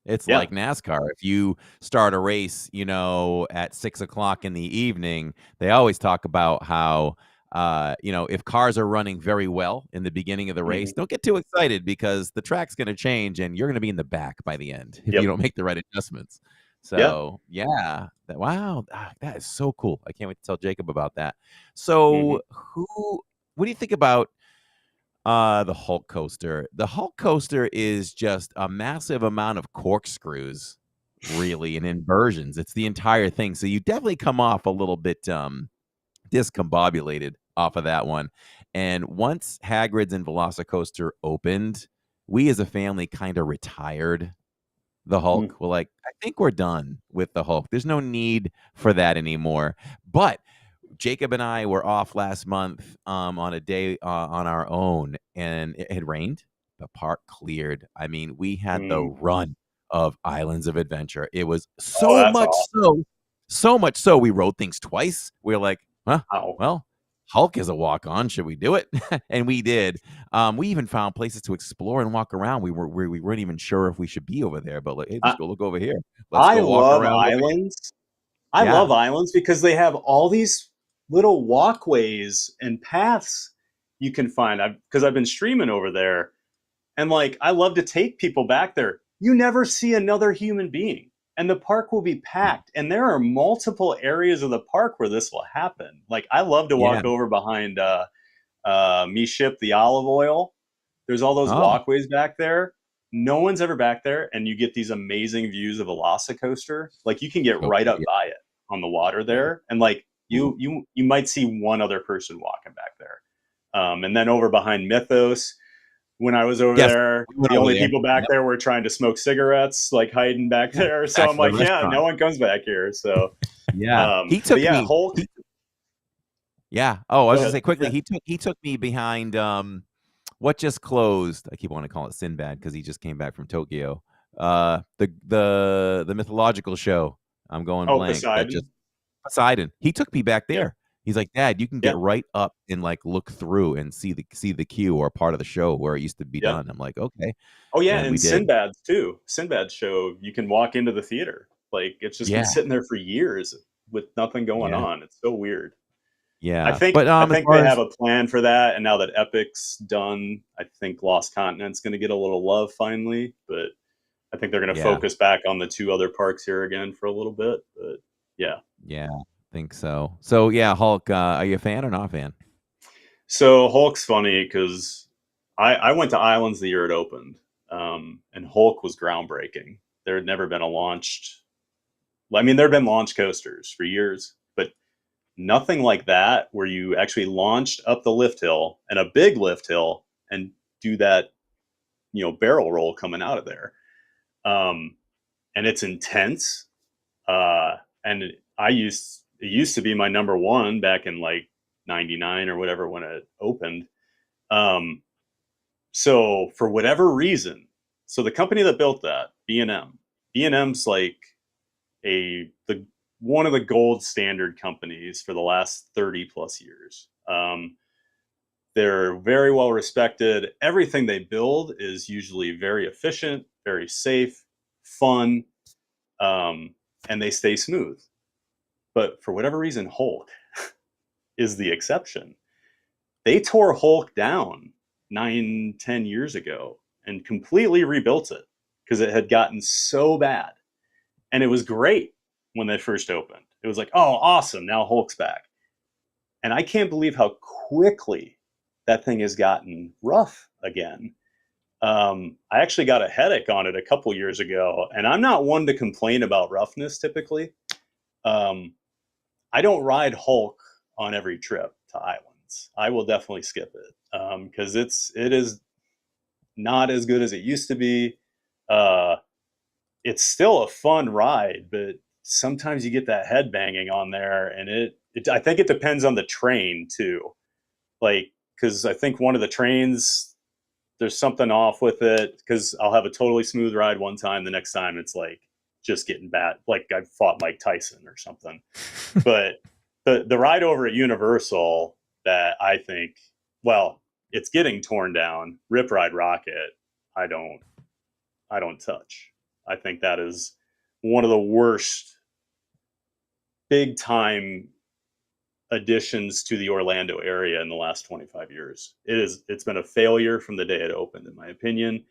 It's like NASCAR. If you start a race, at 6 o'clock in the evening, they always talk about how, if cars are running very well in the beginning of the race, don't get too excited because the track's going to change and you're going to be in the back by the end if you don't make the right adjustments. So yeah, wow, that is so cool. I can't wait to tell Jacob about that. Mhm. So what do you think about the Hulk coaster? The Hulk coaster is just a massive amount of corkscrews, really, and inversions. It's the entire thing. So you definitely come off a little bit discombobulated off of that one. And once Hagrid's and Velocicoaster opened, we as a family kind of retired the Hulk. We're like, I think we're done with the Hulk. There's no need for that anymore. But Jacob and I were off last month on a day on our own, and it had rained. The park cleared. I mean, we had the run of Islands of Adventure. It was Oh, so that's much awesome. so much so we rode things twice. We were like, huh, Wow. well, Hulk is a walk on. Should we do it? And we did. We even found places to explore and walk around. We weren't even sure if we should be over there, but like, hey, let's go look over here. Let's I go walk love around over here. islands. I Yeah. love islands because they have all these little walkways and paths you can find. Because I've been streaming over there, and like I love to take people back there. You never see another human being, and the park will be packed. And there are multiple areas of the park where this will happen. Like I love to Yeah. walk over behind me ship the olive oil. There's all those Oh. walkways back there. No one's ever back there, and you get these amazing views of Velocicoaster. Like you can get right up by it on the water there, and like you might see one other person walking back there. And then over behind Mythos, when I was over Yes, there, we went the over only there. people back Yep. there were trying to smoke cigarettes, like hiding back there. So Back I'm to the like, yeah, restaurant. no one comes back here. So Yeah. He took but yeah, me. Hulk. Yeah. Oh, I Go was gonna ahead. say quickly. Yeah. He took me behind what just closed. I keep wanting to call it Sinbad because he just came back from Tokyo. The mythological show. I'm going Oh, blank. That just Poseidon. Poseidon. He took me back Yeah. there. He's like, Dad, you can get Yeah. right up and like look through and see the queue or part of the show where it used to be Yeah. done. I'm like, okay. Oh yeah, And we and did. Sinbad's too. Sinbad's show, you can walk into the theater. Like it's just been Yeah. sitting there for years with nothing going Yeah. on. It's so weird. Yeah. But I as think far they as have a plan for that, and now that Epic's done, I think Lost Continent's going to get a little love finally. But I think they're going to yeah. focus back on the two other parks here again for a little bit. But yeah. Yeah, I think so. So yeah, Hulk, are you a fan or not a fan? So Hulk's funny because I went to Islands the year it opened, and Hulk was groundbreaking. There had never been a launched. I mean, there had been launch coasters for years, but nothing like that where you actually launched up the lift hill and a big lift hill and do that, barrel roll coming out of there. And it's intense. And it used to be my number one back in like 99 or whatever when it opened. So for whatever reason, so the company that built that, B&M's like one of the gold standard companies for the last 30 plus years. They're very well respected. Everything they build is usually very efficient, very safe, fun, and they stay smooth. But for whatever reason, Hulk is the exception. They tore Hulk down 9-10 years ago and completely rebuilt it because it had gotten so bad. And it was great when they first opened. It was like, oh, awesome, now Hulk's back. And I can't believe how quickly that thing has gotten rough again. I actually got a headache on it a couple years ago, and I'm not one to complain about roughness typically. I don't ride Hulk on every trip to Islands. I will definitely skip it because it is not as good as it used to be. It's still a fun ride, but sometimes you get that head banging on there, and I think it depends on the train too. Like, because I think one of the trains, there's something off with it. Because I'll have a totally smooth ride one time, the next time it's like just getting bad. Like I fought Mike Tyson or something. But the ride over at Universal that I think, well, it's getting torn down. Rip Ride Rocket, I don't touch. I think that is one of the worst big time additions to the Orlando area in the last 25 years. It's been a failure from the day it opened, in my opinion.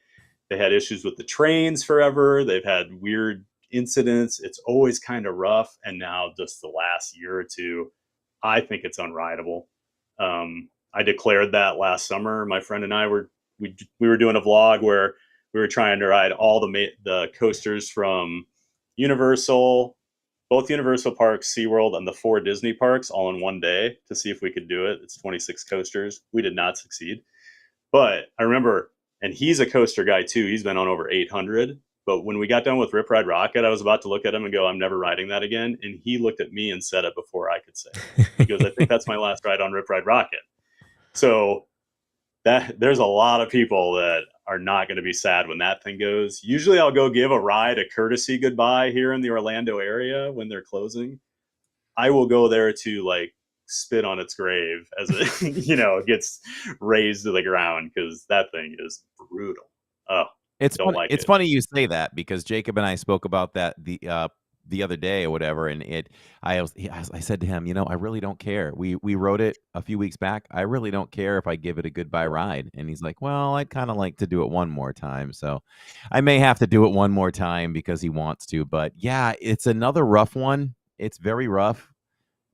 They had issues with the trains forever. They've had weird incidents. It's always kind of rough. And now just the last year or two, I think it's unrideable. I declared that last summer. My friend and I we were doing a vlog where we were trying to ride all the coasters from Universal, both Universal parks, SeaWorld, and the 4 Disney parks all in one day to see if we could do it. It's 26 coasters. We did not succeed. But I remember, and he's a coaster guy too. He's been on over 800. But when we got done with Rip Ride Rocket, I was about to look at him and go, I'm never riding that again. And he looked at me and said it before I could say it. He goes, I think that's my last ride on Rip Ride Rocket. So there's a lot of people that are not going to be sad when that thing goes. Usually I'll go give a ride a courtesy goodbye here in the Orlando area when they're closing. I will go there to like spit on its grave as it gets razed to the ground, because that thing is brutal. Oh, it's funny, it's funny you say that, because Jacob and I spoke about that the other day or whatever, and I said to him, I really don't care. We wrote it a few weeks back. I really don't care if I give it a goodbye ride. And he's like, well, I'd kind of like to do it one more time. So I may have to do it one more time because he wants to. But yeah, it's another rough one. It's very rough.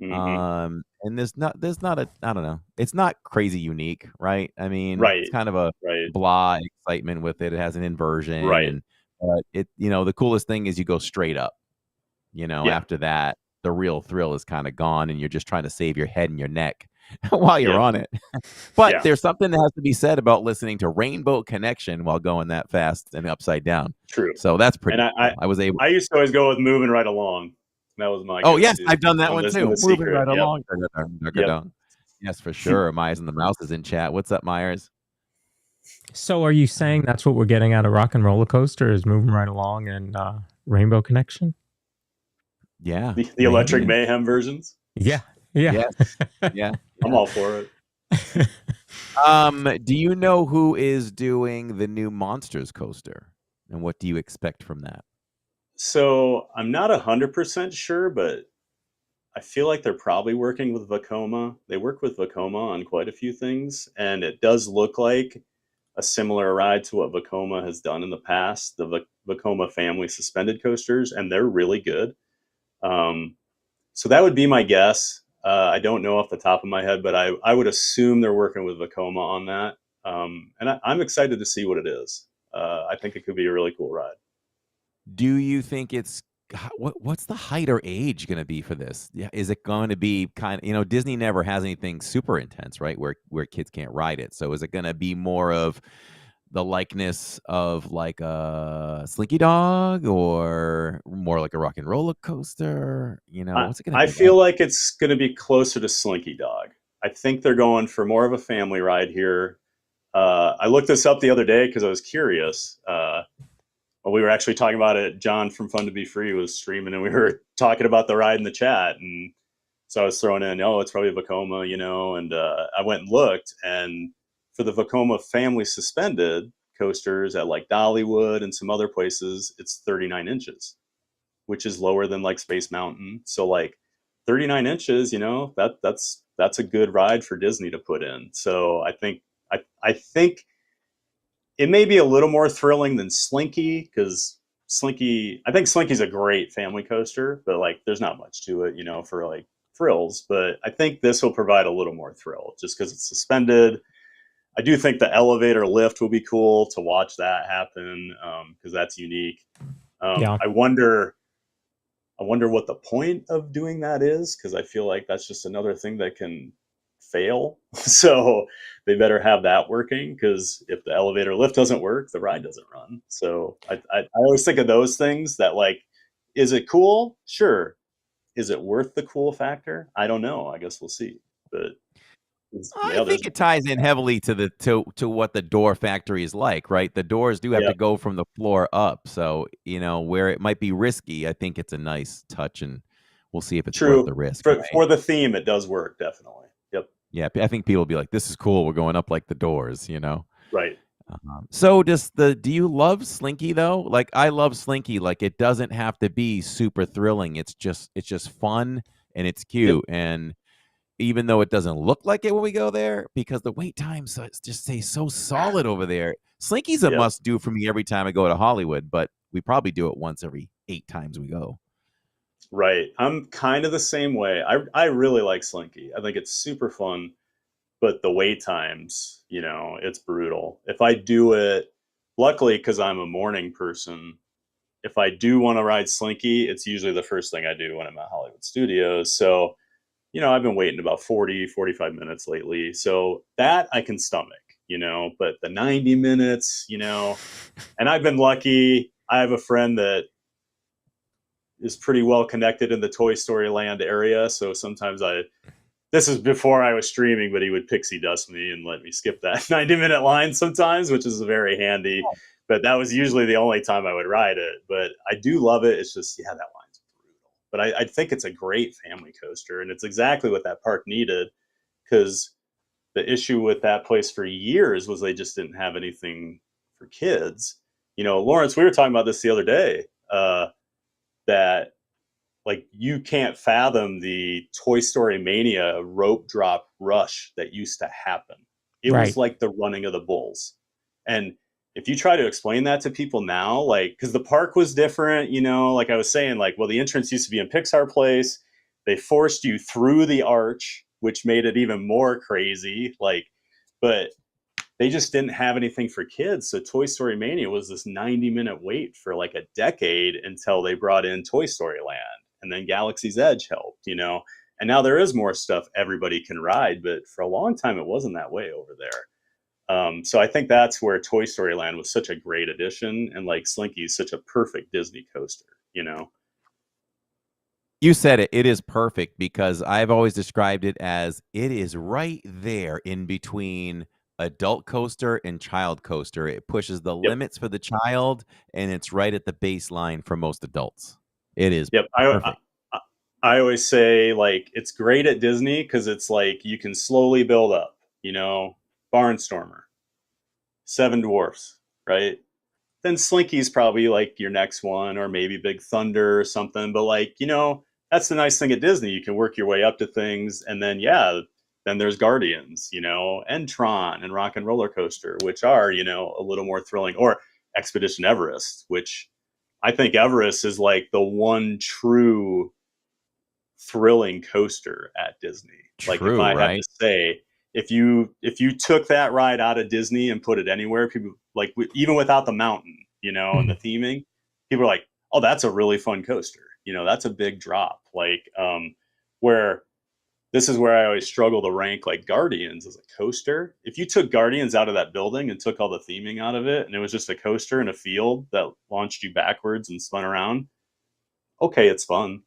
Mm-hmm. And there's not I don't know. It's not crazy unique, right? I mean, right. It's kind of a blah excitement with it. It has an inversion. Right. But the coolest thing is you go straight up. After that, the real thrill is kind of gone, and you're just trying to save your head and your neck while you're on it. But there's something that has to be said about listening to Rainbow Connection while going that fast and upside down. True. So that's pretty and cool. I was able. I used to always go with Moving Right Along. That was my. Oh yes, I've done that one too. Moving Right Yep. Along. Yep. Yes, for sure. Myers and the Mouse is in chat. What's up, Myers? So are you saying that's what we're getting out of Rock and Roller Coaster, is Moving Right Along and Rainbow Connection? Yeah. The Electric Mayhem versions? Yeah. Yeah. I'm all for it. Do you know who is doing the new Monsters coaster? And what do you expect from that? So I'm not 100% sure, but I feel like they're probably working with Vekoma. They work with Vekoma on quite a few things, and it does look like a similar ride to what Vekoma has done in the past, the Vekoma family suspended coasters, and they're really good. So that would be my guess. I don't know off the top of my head, but I would assume they're working with Vekoma on that. And I'm excited to see what it is. I think it could be a really cool ride. Do you think what's the height or age going to be for this? Yeah, is it going to be kind of, Disney never has anything super intense, right? Where kids can't ride it. So is it going to be more of the likeness of like a Slinky Dog, or more like a Rock and Roller Coaster? What's it going to be? I feel like it's going to be closer to Slinky Dog. I think they're going for more of a family ride here. I looked this up the other day because I was curious. We were actually talking about it. John from Fun to Be Free was streaming, and we were talking about the ride in the chat. And so I was throwing in, it's probably Vekoma, and I went and looked, and for the Vekoma family suspended coasters at like Dollywood and some other places, it's 39 inches, which is lower than like Space Mountain. So like 39 inches, that's a good ride for Disney to put in. So I think it may be a little more thrilling than Slinky, because I think Slinky's a great family coaster, but like there's not much to it, for like thrills. But I think this will provide a little more thrill just because it's suspended. I do think the elevator lift will be cool to watch that happen, because that's unique. I wonder what the point of doing that is, because I feel like that's just another thing that can fail. So they better have that working, because if the elevator lift doesn't work, the ride doesn't run. So I always think of those things that, like, is it cool? Sure. Is it worth the cool factor? I don't know. I guess we'll see. But I think it ties in heavily to what the door factory is like, right? The doors do have to go from the floor up. So, where it might be risky, I think it's a nice touch, and we'll see if it's worth the risk. For the theme, it does work, definitely. Yep. Yeah, I think people will be like, this is cool. We're going up like the doors, Right. So do you love Slinky though? Like, I love Slinky. Like, it doesn't have to be super thrilling. It's just fun and it's cute. Yep. And even though it doesn't look like it when we go there, because the wait times just stay so solid over there. Slinky's a must do for me every time I go to Hollywood, but we probably do it once every 8 times we go. Right. I'm kind of the same way. I really like Slinky. I think it's super fun, but the wait times, it's brutal. If I do it, luckily, because I'm a morning person, if I do want to ride Slinky, it's usually the first thing I do when I'm at Hollywood Studios. So, I've been waiting about 40, 45 minutes lately. So that I can stomach, but the 90 minutes, and I've been lucky. I have a friend that is pretty well connected in the Toy Story Land area. So sometimes this is before I was streaming, but he would pixie dust me and let me skip that 90-minute line sometimes, which is very handy. But that was usually the only time I would ride it. But I do love it. It's just, that line's brutal. But I think it's a great family coaster, and it's exactly what that park needed, because the issue with that place for years was they just didn't have anything for kids. Lawrence, we were talking about this the other day, that you can't fathom the Toy Story Mania rope drop rush that used to happen. It was like the running of the bulls. And if you try to explain that to people now, because the park was different, like I was saying, the entrance used to be in Pixar Place. They forced you through the arch, which made it even more crazy. But they just didn't have anything for kids. So Toy Story Mania was this 90-minute wait for a decade until they brought in Toy Story Land. And then Galaxy's Edge helped, and now there is more stuff everybody can ride, but for a long time, it wasn't that way over there. So I think that's where Toy Story Land was such a great addition, and Slinky is such a perfect Disney coaster, You said it. It is perfect, because I've always described it as it is right there in between adult coaster and child coaster. It pushes the limits for the child, and it's right at the baseline for most adults. It is perfect. I always say it's great at Disney because it's you can slowly build up, Barnstormer, Seven Dwarfs, right? Then Slinky's probably your next one, or maybe Big Thunder or something. But that's the nice thing at Disney. You can work your way up to things, and then then there's Guardians, and Tron and Rock and Roller Coaster, which are, a little more thrilling, or Expedition Everest, which I think Everest is the one true thrilling coaster at Disney. If I had to say, if you took that ride out of Disney and put it anywhere, people even without the mountain, and the theming, people are like, oh, that's a really fun coaster. That's a big drop. Where this is where I always struggle to rank Guardians as a coaster. If you took Guardians out of that building and took all the theming out of it, and it was just a coaster in a field that launched you backwards and spun around, okay, it's fun.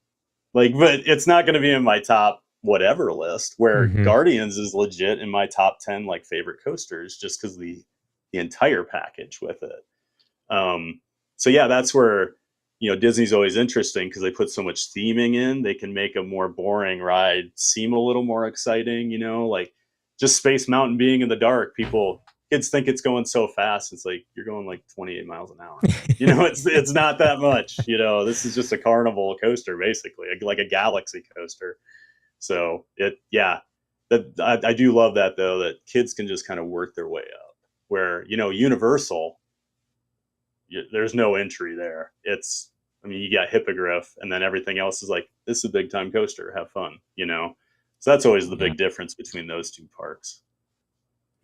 But it's not going to be in my top whatever list, where Guardians is legit in my top 10 favorite coasters, just because the entire package with it. So that's where Disney's always interesting, because they put so much theming in. They can make a more boring ride seem a little more exciting. Just Space Mountain being in the dark, kids think it's going so fast. It's you're going 28 miles an hour. It's not that much. This is just a carnival coaster, basically, like a galaxy coaster. So I do love that, though, that kids can just kind of work their way up. Where Universal, there's no entry there. You got Hippogriff, and then everything else is this is a big time coaster. Have fun, So that's always the big difference between those two parks.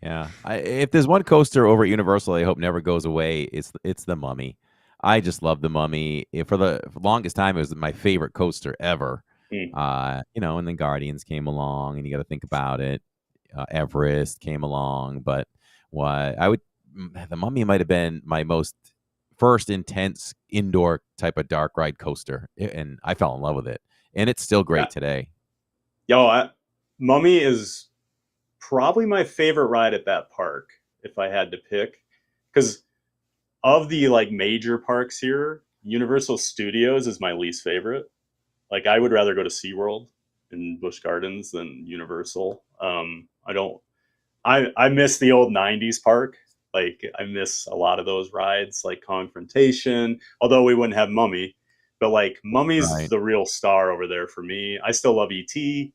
Yeah, if there's one coaster over at Universal I hope never goes away, it's the Mummy. I just love the Mummy. For the longest time, it was my favorite coaster ever. And then Guardians came along, and you got to think about it. Everest came along, but the Mummy might have been my most first intense indoor type of dark ride coaster, and I fell in love with it, and it's still great today. Mummy is probably my favorite ride at that park, if I had to pick, because of the major parks here, Universal Studios is my least favorite. I would rather go to SeaWorld in Busch Gardens than Universal. I miss the old 90s park. I miss a lot of those rides, Confrontation, although we wouldn't have Mummy, but Mummy's the real star over there for me. I still love E.T.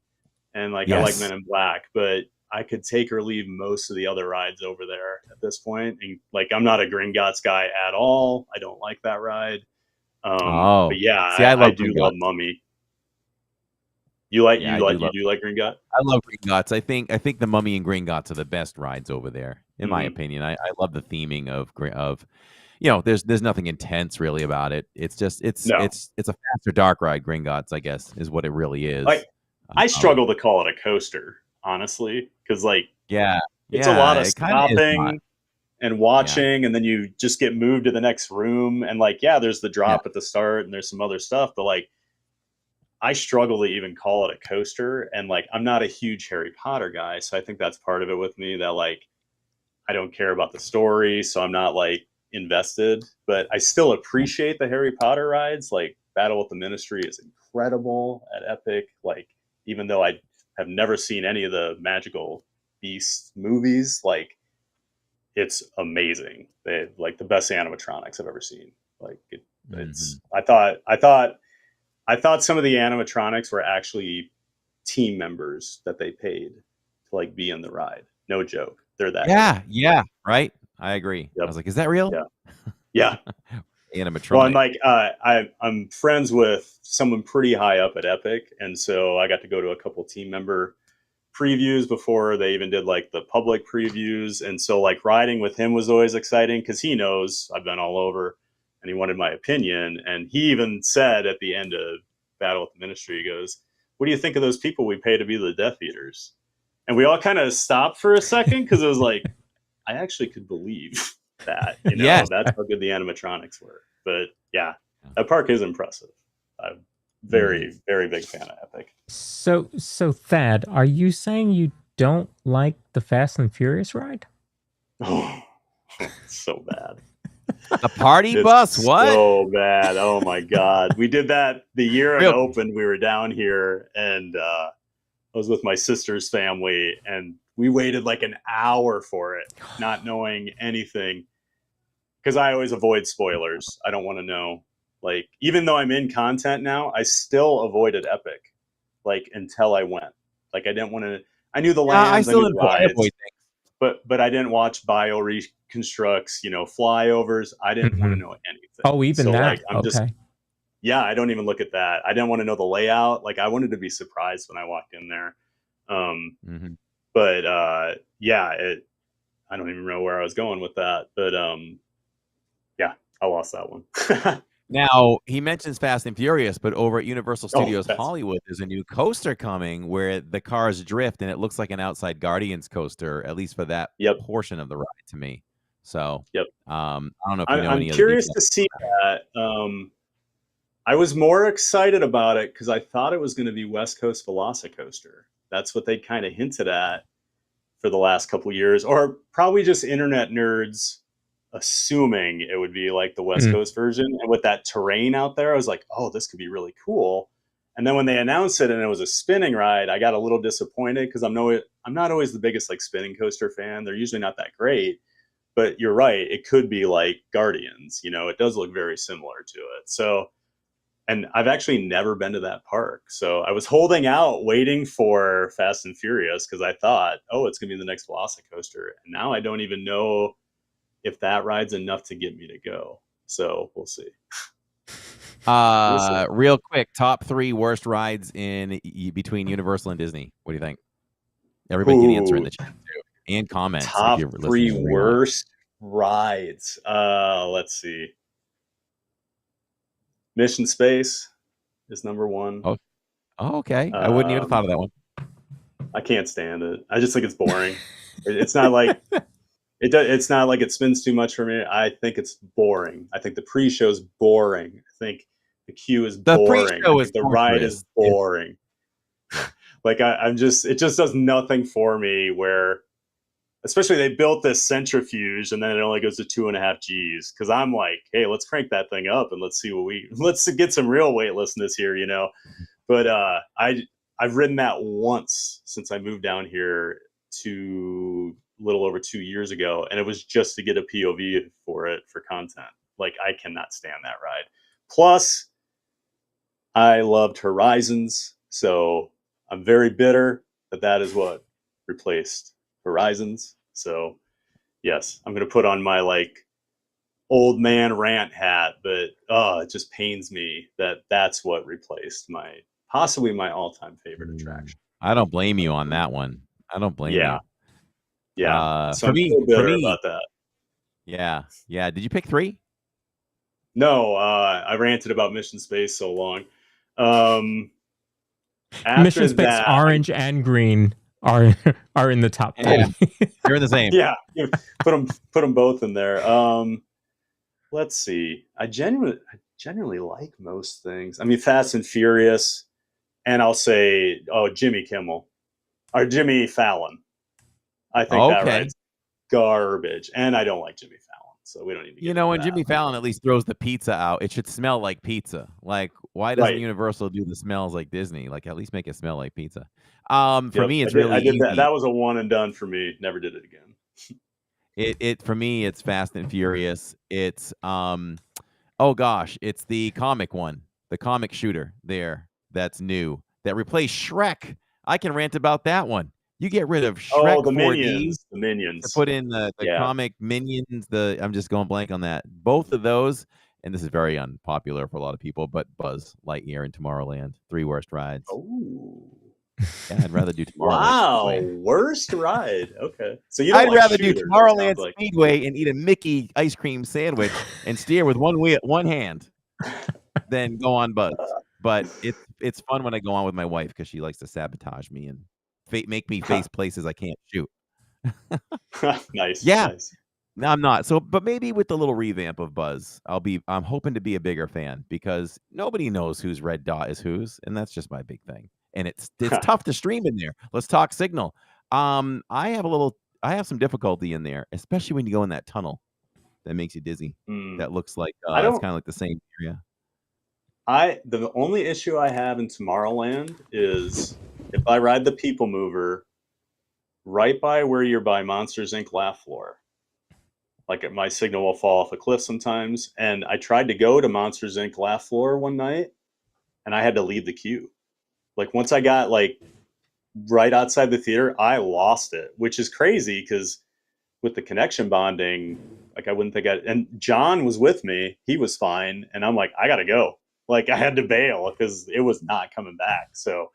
and I like Men in Black, but I could take or leave most of the other rides over there at this point. And I'm not a Gringotts guy at all. I don't like that ride. But Oh, yeah, see, I I love do Green love Guts. Mummy. You like Yeah, you I do like you love. do like Green Gut? I love Green Guts. I think the Mummy and Green Guts are the best rides over there, in my Hmm. opinion. I love the theming of there's nothing intense really about it. It's just No, it's a faster dark ride. Green Guts, I guess, is what it really is. like I Um, struggle to call it a coaster, honestly, because like yeah, it's a lot yeah, of it kind of is not. stopping and Yeah, watching, and then you just get moved to the next room, and like yeah, there's the yeah. drop at the start, and there's some other stuff, but like I struggle to even call it a coaster, and like I'm not a huge Harry Potter guy, so I think that's part of it with me that like I don't care about the story, so I'm not like invested, but I still appreciate the Harry Potter rides. Like Battle with the Ministry is incredible at Epic. Like even though I have never seen any of the Magical Beasts movies, like it's amazing. They like the best animatronics I've ever seen. Like Hmm. it's I thought some of the animatronics were actually team members that they paid to like be in the ride. No joke. They're that good. Yeah, yeah, right. I agree. I Yep. was like, is that real? Yeah. Yeah. Well, and Animatronic. like I'm friends with someone pretty high up at Epic, and so I got to go to a couple team member previews before they even did like the public previews, and so like riding with him was always exciting because he knows I've been all over, and he wanted my opinion, and he even said at the end of Battle with the Ministry, he goes, "What do you think of those people we pay to be the Death Eaters?" And we all kind of stopped for a second because it was like I actually could believe that, Yes. that's how good the animatronics were. But yeah, that park is impressive. I'm Mhm. very, very big fan of Epic. So Thad, are you saying you don't like the Fast and Furious ride? Oh, it's so bad. The party It's bus. What? so bad. Oh my God. We did that the year it Real. opened. We were down here, and I was with my sister's family, and we waited like an hour for it, not knowing anything. Because I always avoid spoilers. I don't want to know. Like, even though I'm in content now, I still avoided Epic, like until I went. Like, I didn't want to. I knew the I lands, I still knew the avoid rides, things. but I didn't watch bio reconstructs, flyovers. I didn't want to Mhm. know anything. Oh, even So like, that. I'm just Okay. yeah. I don't even look at that. I didn't want to know the layout. Like, I wanted to be surprised when I walked in there. Um, Mhm. but yeah, I don't even know where I was going with that. But yeah, I lost that one. Now, he mentions Fast and Furious, but over at Universal Oh, Studios that's Hollywood, there's a new coaster coming where the cars drift, and it looks like an outside Guardians coaster, at least for that yep, portion of the ride to me. So, yep. I don't know if you know I'm any other curious details. to see that. I was more excited about it because I thought it was going to be West Coast Velocicoaster. That's what they kind of hinted at for the last couple years, or probably just internet nerds assuming it would be like the West Mm. Coast version. And with that terrain out there, I was like, oh, this could be really cool. And then when they announced it and it was a spinning ride, I got a little disappointed because I'm not always the biggest like spinning coaster fan. They're usually not that great. But you're right, it could be like Guardians. It does look very similar to it. So, and I've actually never been to that park. So I was holding out, waiting for Fast and Furious because I thought, oh, it's going to be the next Velocicoaster. And now I don't even know if that ride's enough to get me to go. So we'll see. We'll see. Real quick, top 3 worst rides between Universal and Disney. What do you think? Everybody can answer in Ooh, the chat too, and comments if top you're listening three in the rewind. worst rides. Let's see. Mission Space is number one. Oh, okay. I wouldn't even have thought of that one. I can't stand it. I just think it's boring. It's not like it's not like it spins too much for me. I think it's boring. I think the pre-show's boring. I think the queue is The boring. I pre-show is think the ride is torturous. boring. Like I'm just it just does nothing for me where especially they built this centrifuge and then it only goes to 2.5 Gs. Cause I'm like, hey, let's crank that thing up and let's see let's get some real weightlessness here. But I've ridden that once since I moved down here to a little over 2 years ago, and it was just to get a POV for it for content. Like I cannot stand that ride. Plus, I loved Horizons, so I'm very bitter that is what replaced Horizons. So yes, I'm going to put on my like old man rant hat, but it just pains me that that's what replaced possibly my all-time favorite attraction. I don't blame you on that one. I don't blame Yeah. you. Yeah. So for I'm me, still bitter about that. Yeah. Did you pick 3? No, I ranted about Mission Space so long. After Mission Space that, Orange and Green are in the top 3. Yeah. You're in the same. Yeah, put them both in there. Let's see. I genuinely like most things. I mean, Fast and Furious, and I'll say, Jimmy Kimmel or Jimmy Fallon. I think that ride's garbage, and I don't like Jimmy Fallon, so we don't need to. You know, when Jimmy Fallon at least throws the pizza out, it should smell like pizza. Like, why doesn't Universal do the smells like Disney? Like, at least make it smell like pizza. For me, it's really easy. That was a one and done for me. Never did it again. It for me, it's Fast and Furious. It's oh gosh, it's the comic one, the comic shooter there that's new that replaced Shrek. I can rant about that one. You get rid of Shrek the 4D, Minions. to put in the comic Minions. I'm just going blank on that. Both of those, and this is very unpopular for a lot of people, but Buzz Lightyear and Tomorrowland, 3 worst rides. Oh. Yeah, I'd rather do Tomorrowland. Wow, worst ride. Okay, so I'd rather do Tomorrowland Speedway and eat a Mickey ice cream sandwich and steer with one hand than go on Buzz. But it's fun when I go on with my wife because she likes to sabotage me and make me face places I can't shoot. Nice. Yeah. Nice. No, I'm not. So, but maybe with the little revamp of Buzz, I'm hoping to be a bigger fan because nobody knows whose red dot is whose, and that's just my big thing. And it's tough to stream in there. Let's talk signal. I have some difficulty in there, especially when you go in that tunnel that makes you dizzy. That looks like it's kind of like the same area. The only issue I have in Tomorrowland is if I ride the People Mover right by where you're by Monsters Inc. Laugh Floor, like my signal will fall off a cliff sometimes. And I tried to go to Monsters Inc. Laugh Floor one night, and I had to leave the queue. Like once I got like right outside the theater, I lost it, which is crazy because with the connection bonding, like I wouldn't think and John was with me. He was fine. And I'm like, I got to go. Like I had to bail because it was not coming back. So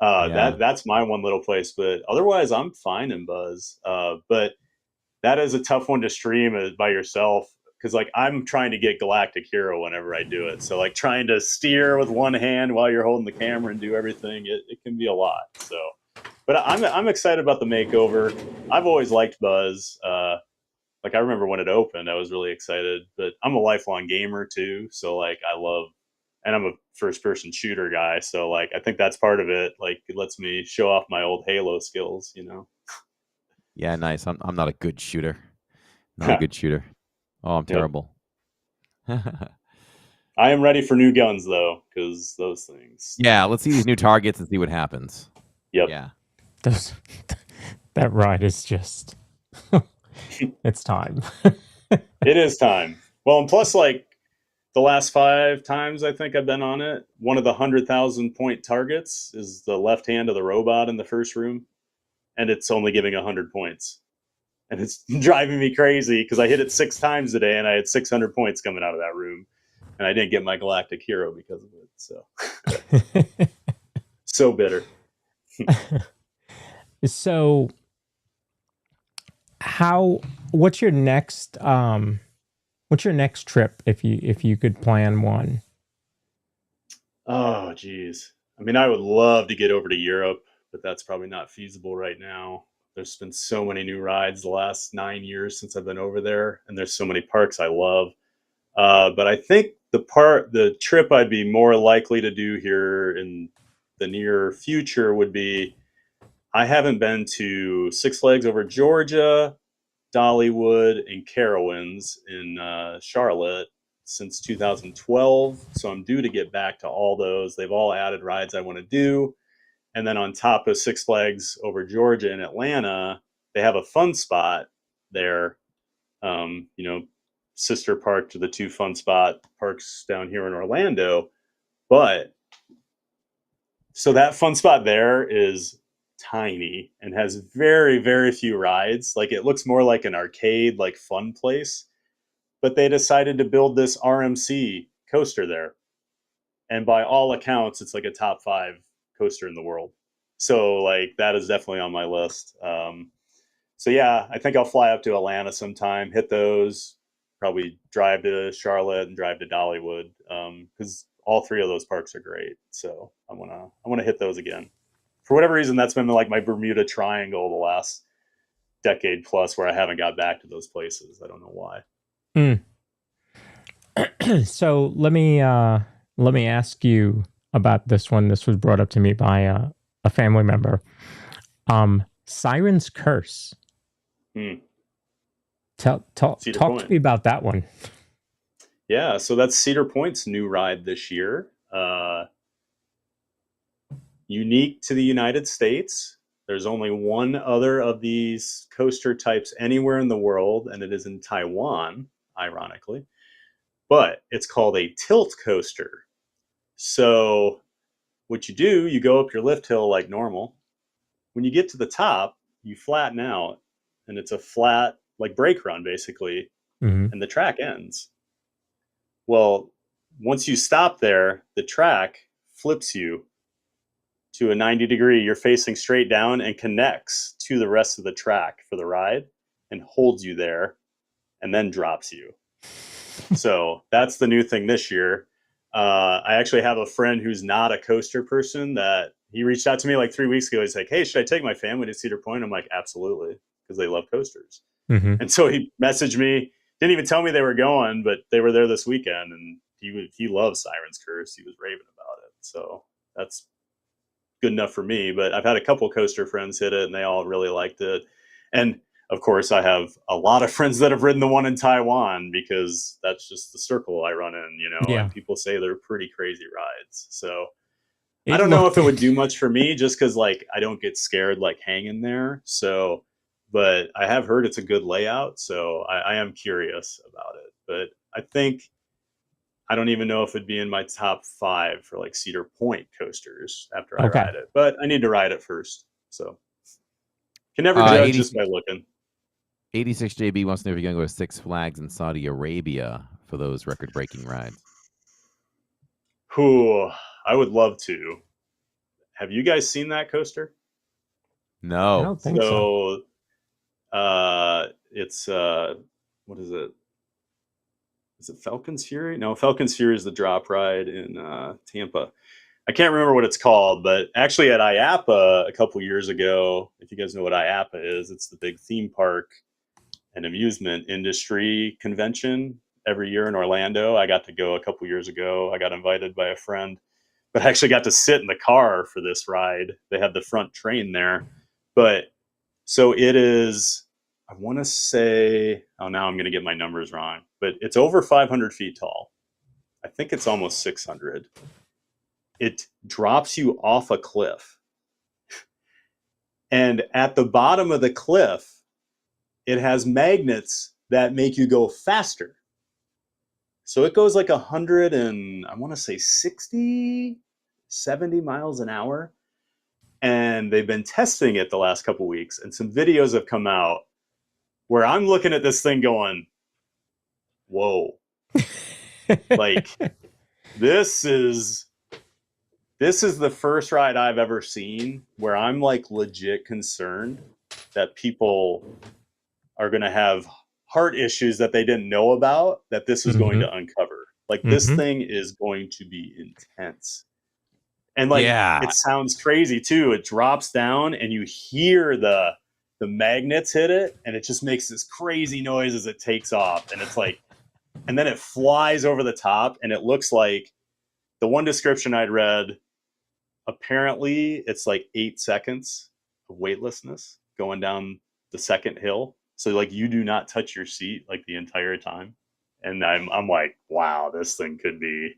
that's my one little place. But otherwise, I'm fine in Buzz. But that is a tough one to stream by yourself. Because like I'm trying to get Galactic Hero whenever I do it, so like trying to steer with one hand while you're holding the camera and do everything, it can be a lot. So, but I'm excited about the makeover. I've always liked Buzz. Like I remember when it opened, I was really excited. But I'm a lifelong gamer too, so like and I'm a first-person shooter guy, so like I think that's part of it. Like it lets me show off my old Halo skills, you know. Yeah, nice. I'm not a good shooter. Not a good shooter. Oh, I'm terrible. I am ready for new guns though, because those things. Yeah, let's see these new targets and see what happens. Yep. Yeah. That ride is just it's time. It is time. Well, and plus like the last 5 times I think I've been on it, one of the 100,000 point targets is the left hand of the robot in the first room, and it's only giving 100 points. And it's driving me crazy because I hit it 6 times today and I had 600 points coming out of that room. And I didn't get my Galactic Hero because of it. So, so bitter. So, what's your next trip if you could plan one? Oh, geez. I mean, I would love to get over to Europe, but that's probably not feasible right now. There's been so many new rides the last 9 years since I've been over there, and there's so many parks I love. But I think the trip I'd be more likely to do here in the near future would be, I haven't been to Six Flags Over Georgia, Dollywood, and Carowinds in Charlotte since 2012. So I'm due to get back to all those. They've all added rides I want to do. And then on top of Six Flags Over Georgia in Atlanta, they have a fun spot there, sister park to the 2 fun spot parks down here in Orlando. But so that fun spot there is tiny and has very, very few rides. Like it looks more like an arcade, like fun place. but they decided to build this RMC coaster there. And by all accounts, it's like a top 5 coaster in the world. So like that is definitely on my list. So yeah, I think I'll fly up to Atlanta sometime, hit those, probably drive to Charlotte and drive to Dollywood, because all 3 of those parks are great. So I wanna hit those again. For whatever reason, that's been like my Bermuda Triangle the last decade plus, where I haven't got back to those places. I don't know why. So let me ask you about this one. This was brought up to me by a family member. Siren's Curse. Talk to me about that one. Yeah, so that's Cedar Point's new ride this year. Unique to the United States. There's only one other of these coaster types anywhere in the world, and it is in Taiwan, ironically. But it's called a tilt coaster. So what you do, you go up your lift hill like normal. When you get to the top, you flatten out, and it's a flat, like brake run, basically, and the track ends. Well, once you stop there, the track flips you to a 90-degree. You're facing straight down and connects to the rest of the track for the ride and holds you there and then drops you. So that's the new thing this year. I actually have a friend who's not a coaster person that he reached out to me like 3 weeks ago. He's like, hey, should I take my family to Cedar Point? I'm like, absolutely, because they love coasters. And so he messaged me, didn't even tell me they were going, but they were there this weekend, and he loves Siren's Curse. He was raving about it. So that's good enough for me. But I've had a couple coaster friends hit it, and they all really liked it. And of course, I have a lot of friends that have ridden the one in Taiwan, because that's just the circle I run in, and people say they're pretty crazy rides. So I don't know if it would do much for me, just because like I don't get scared like hanging there. So, but I have heard it's a good layout, so I am curious about it. But I don't even know if it'd be in my top 5 for like Cedar Point coasters after I ride it. But I need to ride it first, so can never judge just by looking. 86 JB wants to know if you're going to go to Six Flags in Saudi Arabia for those record-breaking rides. I would love to. Have you guys seen that coaster? No. I don't think so. It's what is it? Is it Falcon's Fury? No, Falcon's Fury is the drop ride in Tampa. I can't remember what it's called, but actually at IAPA a couple years ago, if you guys know what IAPA is, it's the big theme park and amusement industry convention every year in Orlando. I got to go a couple years ago. I got invited by a friend, but I actually got to sit in the car for this ride. They had the front train there. But so it is, I want to say, now I'm going to get my numbers wrong, but it's over 500 feet tall. I think it's almost 600. It drops you off a cliff. And at the bottom of the cliff, it has magnets that make you go faster. So it goes like 100 and I want to say 60, 70 miles an hour. And they've been testing it the last couple weeks, and some videos have come out where I'm looking at this thing going, whoa. Like this is the first ride I've ever seen where I'm like legit concerned that people are going to have heart issues that they didn't know about, that this is going to uncover. Like this thing is going to be intense. And like, it sounds crazy too. It drops down and you hear the magnets hit it, and it just makes this crazy noise as it takes off. And it's like, and then it flies over the top, and it looks like, the one description I'd read, apparently it's like 8 seconds of weightlessness going down the second hill. So like you do not touch your seat like the entire time. And I'm like, wow, this could be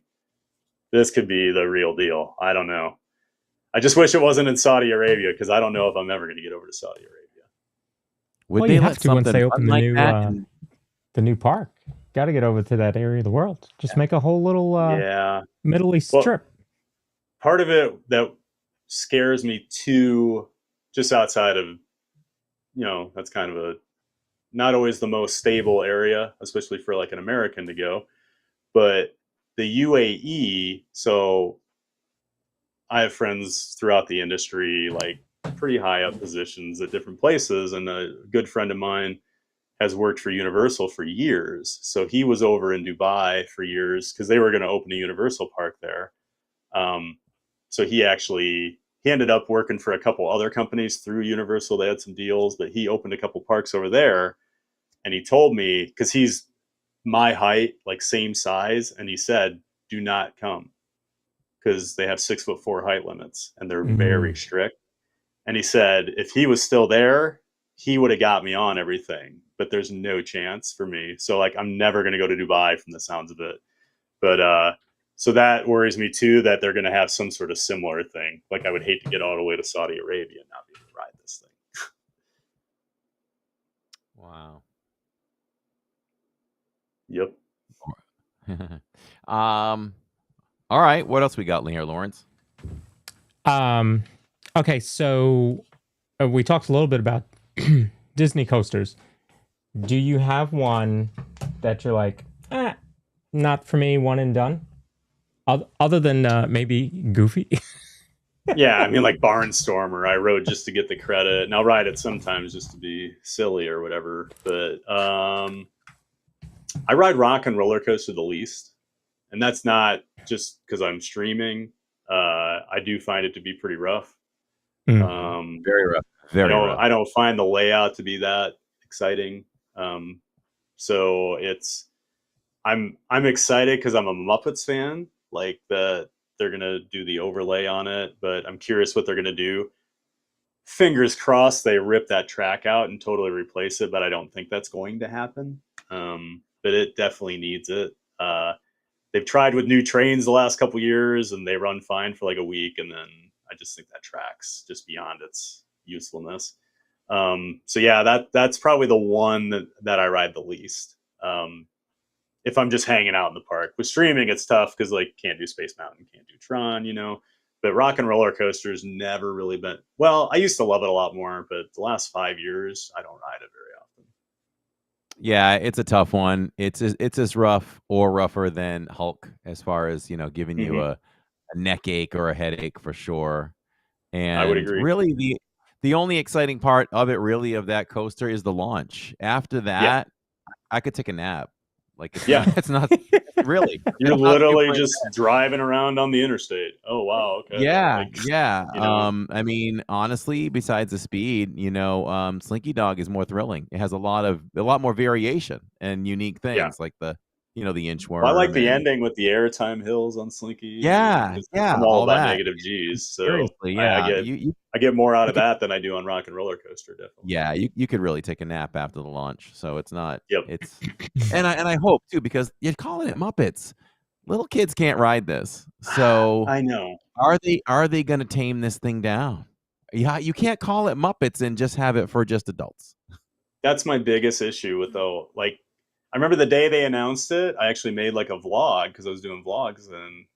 the real deal. I don't know. I just wish it wasn't in Saudi Arabia, because I don't know if I'm ever going to get over to Saudi Arabia. Well, you have to once they open the new park. Got to get over to that area of the world. Just make a whole little Middle East trip. Part of it that scares me too, just outside of, that's kind of a not always the most stable area, especially for like an American to go. But the UAE, so I have friends throughout the industry, like pretty high up positions at different places. And a good friend of mine has worked for Universal for years. So he was over in Dubai for years because they were going to open a Universal park there. So he ended up working for a couple other companies through Universal. They had some deals, but he opened a couple parks over there. And he told me, because he's my height, like same size, and he said, do not come, because they have 6'4" height limits and they're very strict. And he said, if he was still there, he would have got me on everything, but there's no chance for me. So like, I'm never going to go to Dubai from the sounds of it. But, so that worries me too, that they're going to have some sort of similar thing. Like I would hate to get all the way to Saudi Arabia and not be able to ride this thing. Wow. Yep. All right. What else we got here, Lawrence? Okay, so we talked a little bit about Disney coasters. Do you have one that you're like, not for me, one and done? Other than maybe Goofy? Yeah, I mean, like Barnstormer, I rode just to get the credit, and I'll ride it sometimes just to be silly or whatever. But I ride Rock and Roller Coaster the least, and that's not just because I'm streaming. I do find it to be pretty rough. Very rough. Very rough. I don't find the layout to be that exciting. So I'm excited because I'm a Muppets fan. Like they're gonna do the overlay on it, but I'm curious what they're gonna do. Fingers crossed they rip that track out and totally replace it, but I don't think that's going to happen. But it definitely needs it. They've tried with new trains the last couple years and they run fine for like a week, and then I just think that track's just beyond its usefulness. So yeah, that's probably the one that I ride the least. If I'm just hanging out in the park. With streaming, it's tough because like can't do Space Mountain, can't do Tron, But Rock and Roller Coaster's never really been. Well, I used to love it a lot more, but the last 5 years, I don't ride it very often. Yeah, it's a tough one. It's as rough or rougher than Hulk as far as giving you a neck ache or a headache for sure. And I would agree. Really, the only exciting part of it, really, of that coaster is the launch. After that, I could take a nap. Like it's not really. You're literally just driving around on the interstate. Oh wow, okay. Yeah, yeah. I mean, honestly, besides the speed, Slinky Dog is more thrilling. It has a lot more variation and unique things, like the inchworm. Well, I like the ending with the airtime hills on Slinky. Yeah, I'm all about negative G's. So seriously, yeah. I get more out of that than I do on Rock and Roller Coaster, definitely. Yeah, you could really take a nap after the launch. So it's not. It's and I hope too, because you're calling it Muppets. Little kids can't ride this. So I know. Are they going to tame this thing down? Yeah, you can't call it Muppets and just have it for just adults. That's my biggest issue with I remember the day they announced it, I actually made like a vlog because I was doing vlogs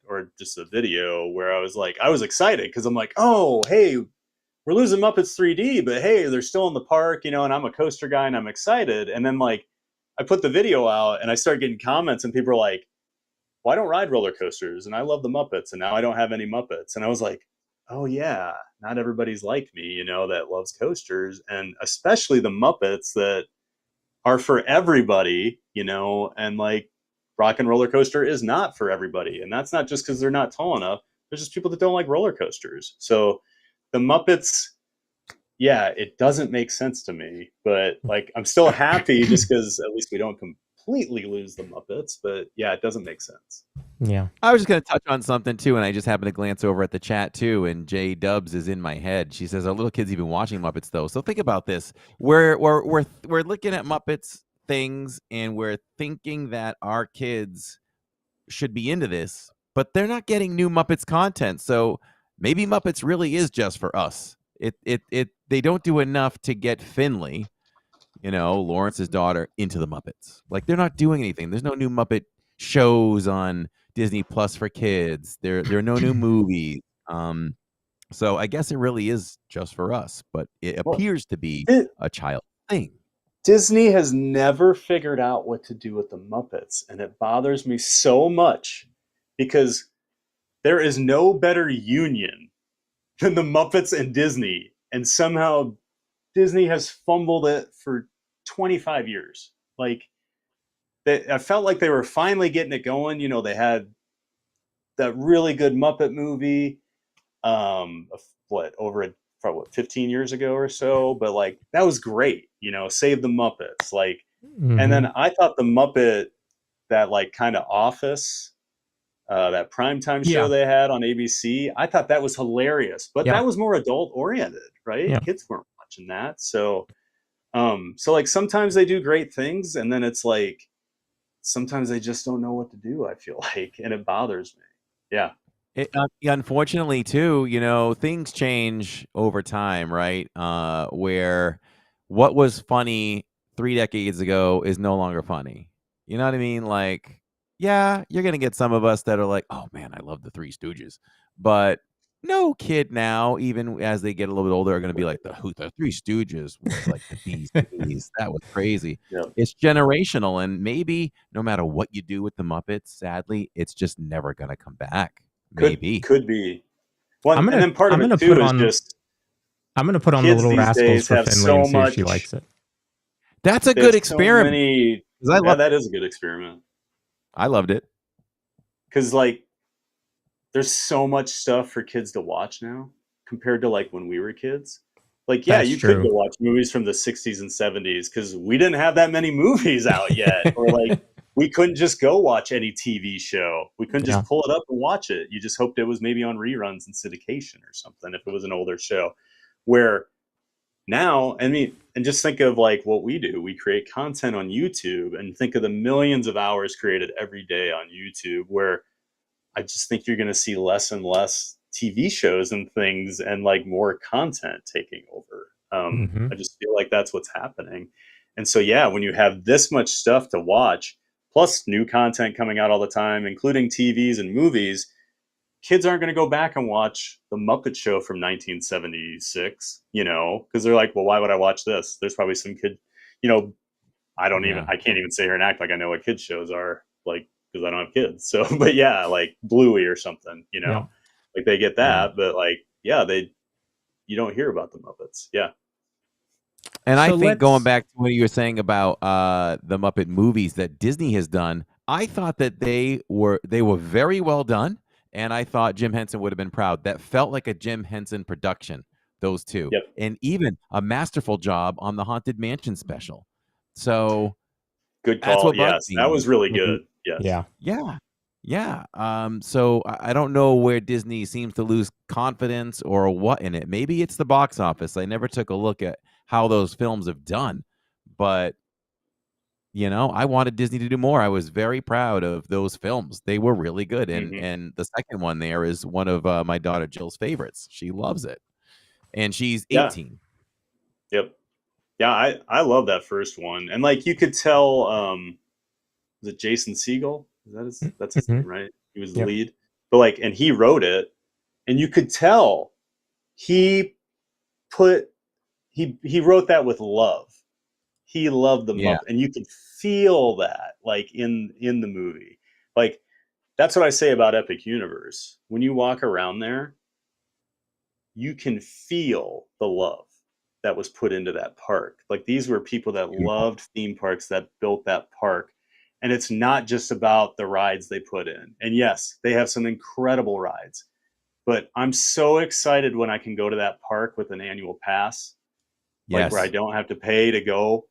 or just a video where I was excited because I'm like, oh, hey, we're losing Muppets 3D, but hey, they're still in the park, and I'm a coaster guy and I'm excited. And then I put the video out and I started getting comments and people are like, well, I don't ride roller coasters and I love the Muppets and now I don't have any Muppets. And I was like, oh yeah, not everybody's like me, that loves coasters, and especially the Muppets that are for everybody, and like Rock and Roller Coaster is not for everybody. And that's not just because they're not tall enough. There's just people that don't like roller coasters. So the Muppets, yeah, it doesn't make sense to me, but I'm still happy just because at least we don't completely lose the Muppets, but yeah, it doesn't make sense. Yeah. I was just going to touch on something too, and I just happened to glance over at the chat too, and Jay Dubs is in my head. She says, "Are little kids even watching Muppets though?" So think about this: we're looking at Muppets things, and we're thinking that our kids should be into this, but they're not getting new Muppets content. So maybe Muppets really is just for us. They don't do enough to get Finley, Lawrence's daughter, into the Muppets. Like they're not doing anything. There's no new Muppet shows on Disney Plus for kids. There are no new movies. So I guess it really is just for us, but it appears to be a child thing. Disney has never figured out what to do with the Muppets, and it bothers me so much because there is no better union than the Muppets and Disney, and somehow Disney has fumbled it for 25 years. Like, I felt like they were finally getting it going. You know, they had that really good Muppet movie, what 15 years ago or so, but like that was great. You know, Save the Muppets, like, and then I thought the Muppet, that like kind of Office, that primetime show they had on ABC, I thought that was hilarious, but that was more adult oriented, right? Yeah. Kids weren't watching that, so like sometimes they do great things, and then it's like sometimes they just don't know what to do. I feel like, and it bothers me. Yeah. Unfortunately, too, you know, things change over time, right? Where what was funny 3 decades ago is no longer funny. You know what I mean? Like, yeah, you're gonna get some of us that are like, "Oh man, I love the Three Stooges," but no kid now, even as they get a little bit older, are gonna be like, the Three Stooges was like the bee's knees. That was crazy." Yep. It's generational, and maybe no matter what you do with the Muppets, sadly, it's just never gonna come back. Maybe. Could be. Well, I'm and then part of it gonna too put is on, just I'm gonna put on the kids Little these Rascals days for have Finley so and see if much. she likes it. That's a There's good so experiment. many. 'Cause I Yeah, love- that is a good experiment. I loved it. Because like, there's so much stuff for kids to watch now compared to like when we were kids. Like, yeah, That's you true. could go watch movies from the 60s and 70s because we didn't have that many movies out yet, or like we couldn't just go watch any TV show. We couldn't Yeah. just pull it up and watch it. You just hoped it was maybe on reruns in syndication or something if it was an older show. Where now, I mean, and just think of like what we do. We create content on YouTube, and think of the millions of hours created every day on YouTube, where I just think you're going to see less and less TV shows and things, and like more content taking over. Mhm. I just feel like that's what's happening. And so, yeah, when you have this much stuff to watch, plus new content coming out all the time, including TVs and movies, kids aren't going to go back and watch The Muppet Show from 1976, you know, because they're like, well, why would I watch this? There's probably some kid, you know, I can't even sit here and act like I know what kids shows are, like, because I don't have kids. So, but yeah, like Bluey or something, you know, Yeah. like they get that, but like, yeah, you don't hear about the Muppets. Yeah. And I So think going let's- back to what you were saying about the Muppet movies that Disney has done, I thought that they were very well done, and I thought Jim Henson would have been proud. That felt like a Jim Henson production, those two. Yep. And even a masterful job on the Haunted Mansion special. So Good that's call. what bugs Yes, me. that was really good. Yes. Yeah. Yeah. So I don't know where Disney seems to lose confidence or what in it. Maybe it's the box office. I never took a look at how those films have done, but you know, I wanted Disney to do more. I was very proud of those films. They were really good. And the second one there is one of my daughter Jill's favorites. She loves it. And she's 18. Yep. Yeah, I love that first one. And like you could tell, was it Jason Segel? That's his name, right? He was the Yep. lead. But like, and he wrote it, and you could tell he wrote that with love. He loved the Muppet, and you could feel that like in the movie. Like, that's what I say about Epic Universe. When you walk around there, you can feel the love that was put into that park. Like, these were people that loved theme parks, that built that park. And it's not just about the rides they put in. And yes, they have some incredible rides. But I'm so excited when I can go to that park with an annual pass, like where I don't have to pay to go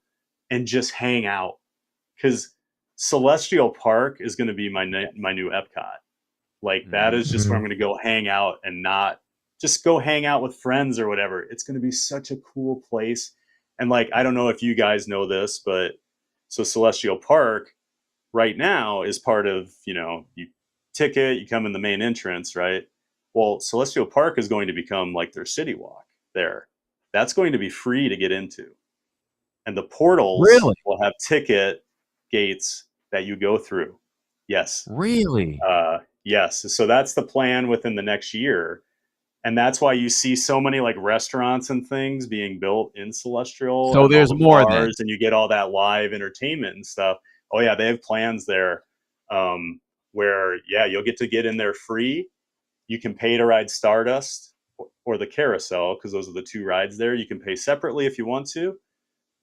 and just hang out. Because Celestial Park is going to be my new Epcot. Like, that is just where I'm going to go hang out, and not just go hang out with friends or whatever. It's going to be such a cool place. And like, I don't know if you guys know this, but so Celestial Park right now is part of, you ticket, you come in the main entrance, right? Well, Celestial Park is going to become like their city walk there. That's going to be free to get into. And the portals will have ticket gates that you go through. Yes. Really? Yes. So that's the plan within the next year. And that's why you see so many like restaurants and things being built in Celestial. So and there's all the more bars, and you get all that live entertainment and stuff. Oh yeah, they have plans there where you'll get in there free. You can pay to ride Stardust or the Carousel, because those are the two rides there. You can pay separately if you want to.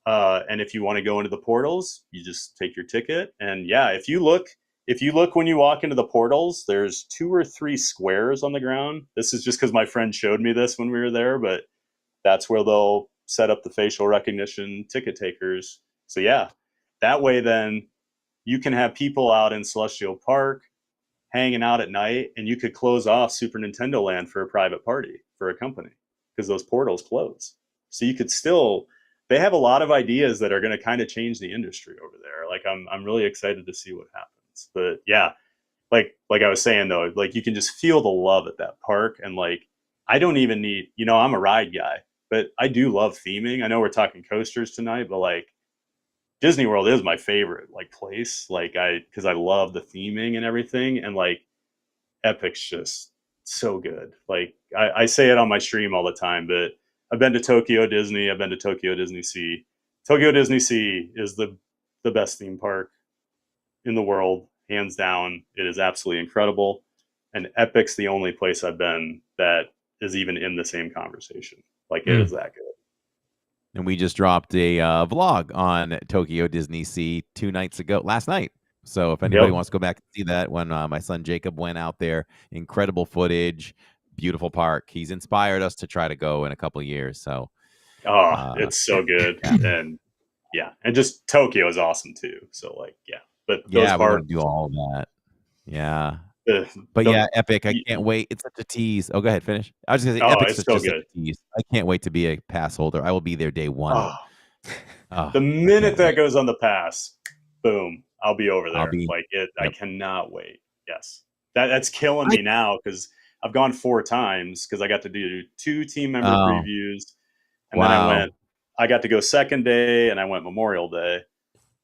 And if you want to go into the portals, you just take your ticket. And yeah, if you look when you walk into the portals, there's 2 or 3 squares on the ground. This is just because my friend showed me this when we were there, but that's where they'll set up the facial recognition ticket takers. So yeah, that way then you can have people out in Celestial Park hanging out at night, and you could close off Super Nintendo Land for a private party for a company because those portals close. So you could still, they have a lot of ideas that are going to kind of change the industry over there. Like I'm really excited to see what happens. But yeah, like I was saying though, like you can just feel the love at that park. And like, I don't even need, I'm a ride guy, but I do love theming. I know we're talking coasters tonight, but like Disney World is my favorite like place. Like because I love the theming and everything. And like Epic's just so good. Like I say it on my stream all the time, but I've been to Tokyo Disney. I've been to Tokyo Disney Sea. Tokyo Disney Sea is the best theme park in the world, hands down. It is absolutely incredible. And Epic's the only place I've been that is even in the same conversation. Like it is that good. And we just dropped a vlog on Tokyo Disney Sea last night. So if anybody wants to go back and see that, when my son Jacob went out there, incredible footage, beautiful park. He's inspired us to try to go in a couple of years. So, it's so good. And and just Tokyo is awesome too. So like, but those we want to do all of that. Yeah. But Epic, I can't wait. It's such a tease. Oh, go ahead, finish. I was just gonna say, Epic's it's so just good. a tease. I can't wait to be a pass holder. I will be there day one. The minute that goes on the pass, boom, I'll be over there. I cannot wait. Yes, that's killing me now because I've gone 4 times because I got to do 2 team member previews, and then I got to go second day, and I went Memorial Day,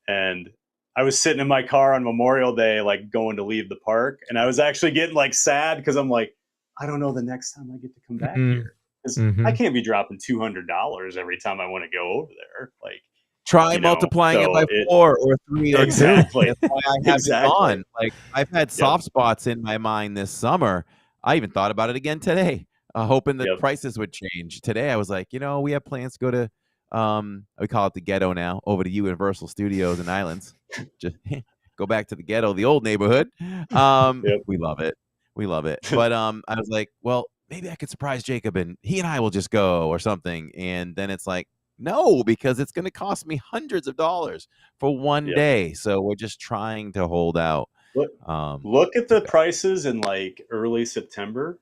and I was sitting in my car on Memorial Day, like going to leave the park, and I was actually getting like sad because I'm like, I don't know the next time I get to come back here, because I can't be dropping $200 every time I want to go over there. Like, try multiplying it by 4 or 3 or 2. That's why I haven't gone. Like I've had soft spots in my mind this summer. I even thought about it again today, hoping that prices would change. Today I was like, we have plans to go to we call it the ghetto now, over to Universal Studios and Islands. Just go back to the ghetto, the old neighborhood. We love it. But I was like, well, maybe I could surprise Jacob and he and I will just go or something. And then it's like, no, because it's going to cost me hundreds of dollars for one day. So we're just trying to hold out. Look at the prices in like early September,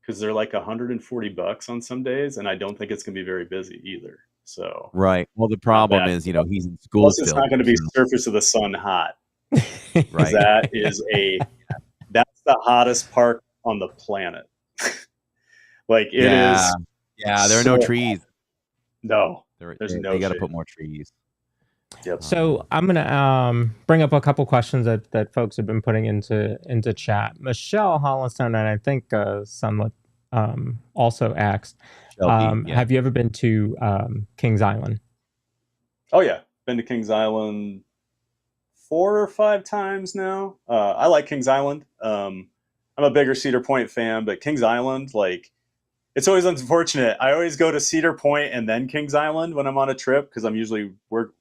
because they're like $140 on some days, and I don't think it's going to be very busy either. So right. Well, the problem is, he's in school. Plus, it's not going to be surface of the sun hot. Right. That's the hottest park on the planet. Like it is. Yeah, there are no trees. No, there's no. You got to put more trees. Yep. So I'm gonna bring up a couple questions that folks have been putting into chat. Michelle Hollistown, and I think someone also asked, have you ever been to Kings Island? Oh yeah, been to Kings Island 4 or 5 times now. I like Kings Island. I'm a bigger Cedar Point fan, but Kings Island, like, it's always unfortunate. I always go to Cedar Point and then Kings Island when I'm on a trip, because I'm usually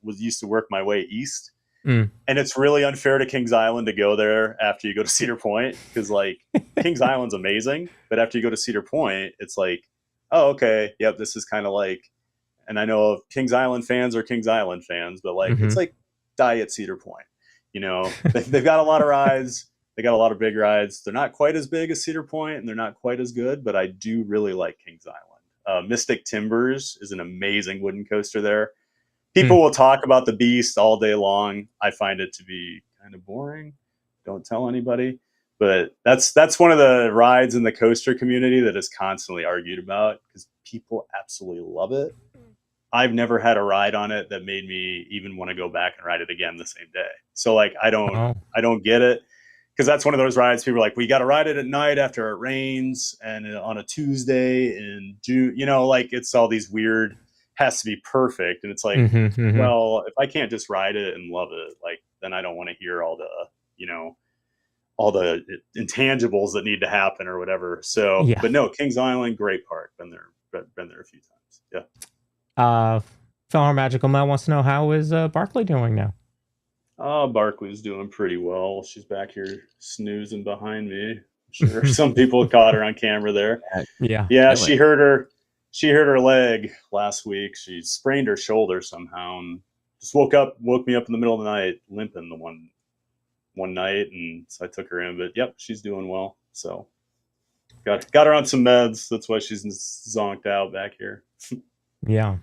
used to work my way east. And it's really unfair to Kings Island to go there after you go to Cedar Point, because like Kings Island's amazing, but after you go to Cedar Point, it's like, oh, okay, yep, this is kind of like, and I know Kings Island fans are Kings Island fans, but like it's like Diet Cedar Point. They've got a lot of rides. They got a lot of big rides. They're not quite as big as Cedar Point, and they're not quite as good, but I do really like Kings Island. Mystic Timbers is an amazing wooden coaster there. People will talk about the Beast all day long. I find it to be kind of boring. Don't tell anybody. But that's one of the rides in the coaster community that is constantly argued about, because people absolutely love it. I've never had a ride on it that made me even want to go back and ride it again the same day. So like I don't get it. that's one of those rides people are like, we got to ride it at night after it rains and on a Tuesday in June, like it's all these weird, has to be perfect. And it's like, well, if I can't just ride it and love it, like, then I don't want to hear all the, all the intangibles that need to happen or whatever. So, but no, Kings Island, great park. Been there a few times. Yeah. Fellow Magical Mel wants to know, how is Barkley doing now? Barkley's doing pretty well. She's back here snoozing behind me. I'm sure some people caught her on camera there. Yeah. She hurt her leg last week. She sprained her shoulder somehow and just woke me up in the middle of the night limping the one night, and so I took her in. But yep, she's doing well. So got her on some meds. That's why she's zonked out back here. Yeah.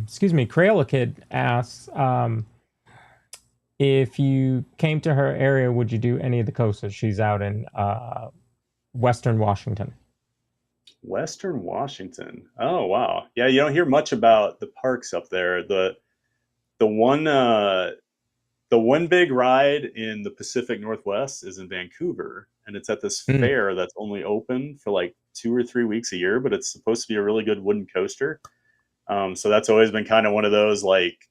Excuse me. Crayola Kid asks, if you came to her area, would you do any of the coasters? She's out in Western Washington. Western Washington. Oh wow. Yeah, you don't hear much about the parks up there. The one big ride in the Pacific Northwest is in Vancouver, and it's at this fair that's only open for like 2 or 3 weeks a year, but it's supposed to be a really good wooden coaster. So that's always been kind of one of those, like,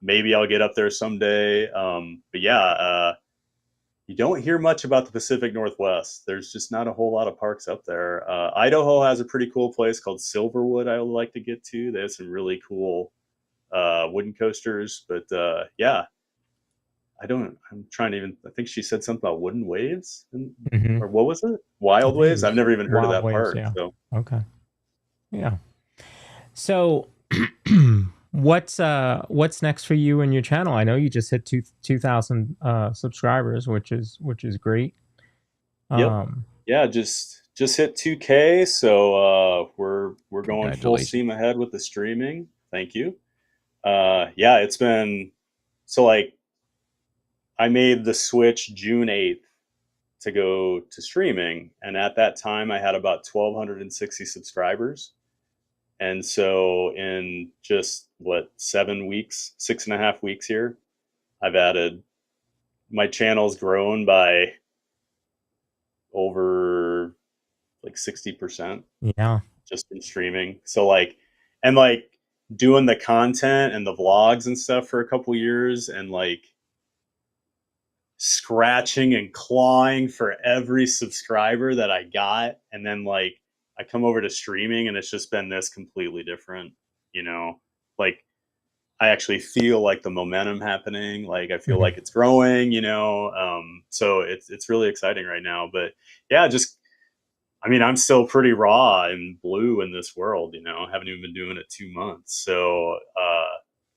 maybe I'll get up there someday. But yeah, you don't hear much about the Pacific Northwest. There's just not a whole lot of parks up there. Idaho has a pretty cool place called Silverwood I would like to get to. They have some really cool wooden coasters, but yeah, I think she said something about wooden waves, or what was it? Wild Waves? I've never even heard of that park. Yeah. So. Okay. Yeah. So what's next for you and your channel? I know you just hit 2,000 subscribers, which is great. Yep. Yeah, just hit 2K, so we're going full steam ahead with the streaming. Thank you. Yeah, it's been so, like, I made the switch June 8th to go to streaming, and at that time I had about 1,260 subscribers. And so in just 7 weeks, 6.5 weeks here, my channel's grown by over like 60%. Yeah. Just in streaming. So doing the content and the vlogs and stuff for a couple years, and like scratching and clawing for every subscriber that I got. And then like I come over to streaming and it's just been this completely different, like I actually feel like the momentum happening. Like I feel like it's growing, so it's really exciting right now. But yeah, I'm still pretty raw and blue in this world, haven't even been doing it 2 months. So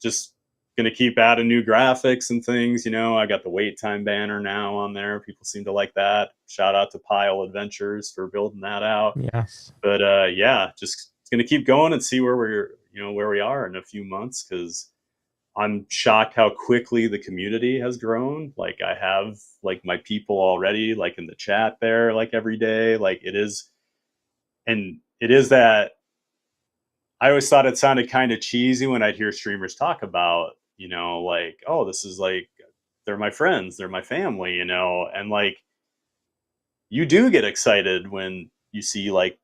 just going to keep adding new graphics and things. I got the wait time banner now on there. People seem to like that. Shout out to Pile Adventures for building that out. Yes. But yeah, just going to keep going and see where where we are in a few months, because I'm shocked how quickly the community has grown. Like I have like my people already, like in the chat there, like every day, like it is that I always thought it sounded kind of cheesy when I'd hear streamers talk about, like, oh, this is like, they're my friends, they're my family, and like, you do get excited when you see like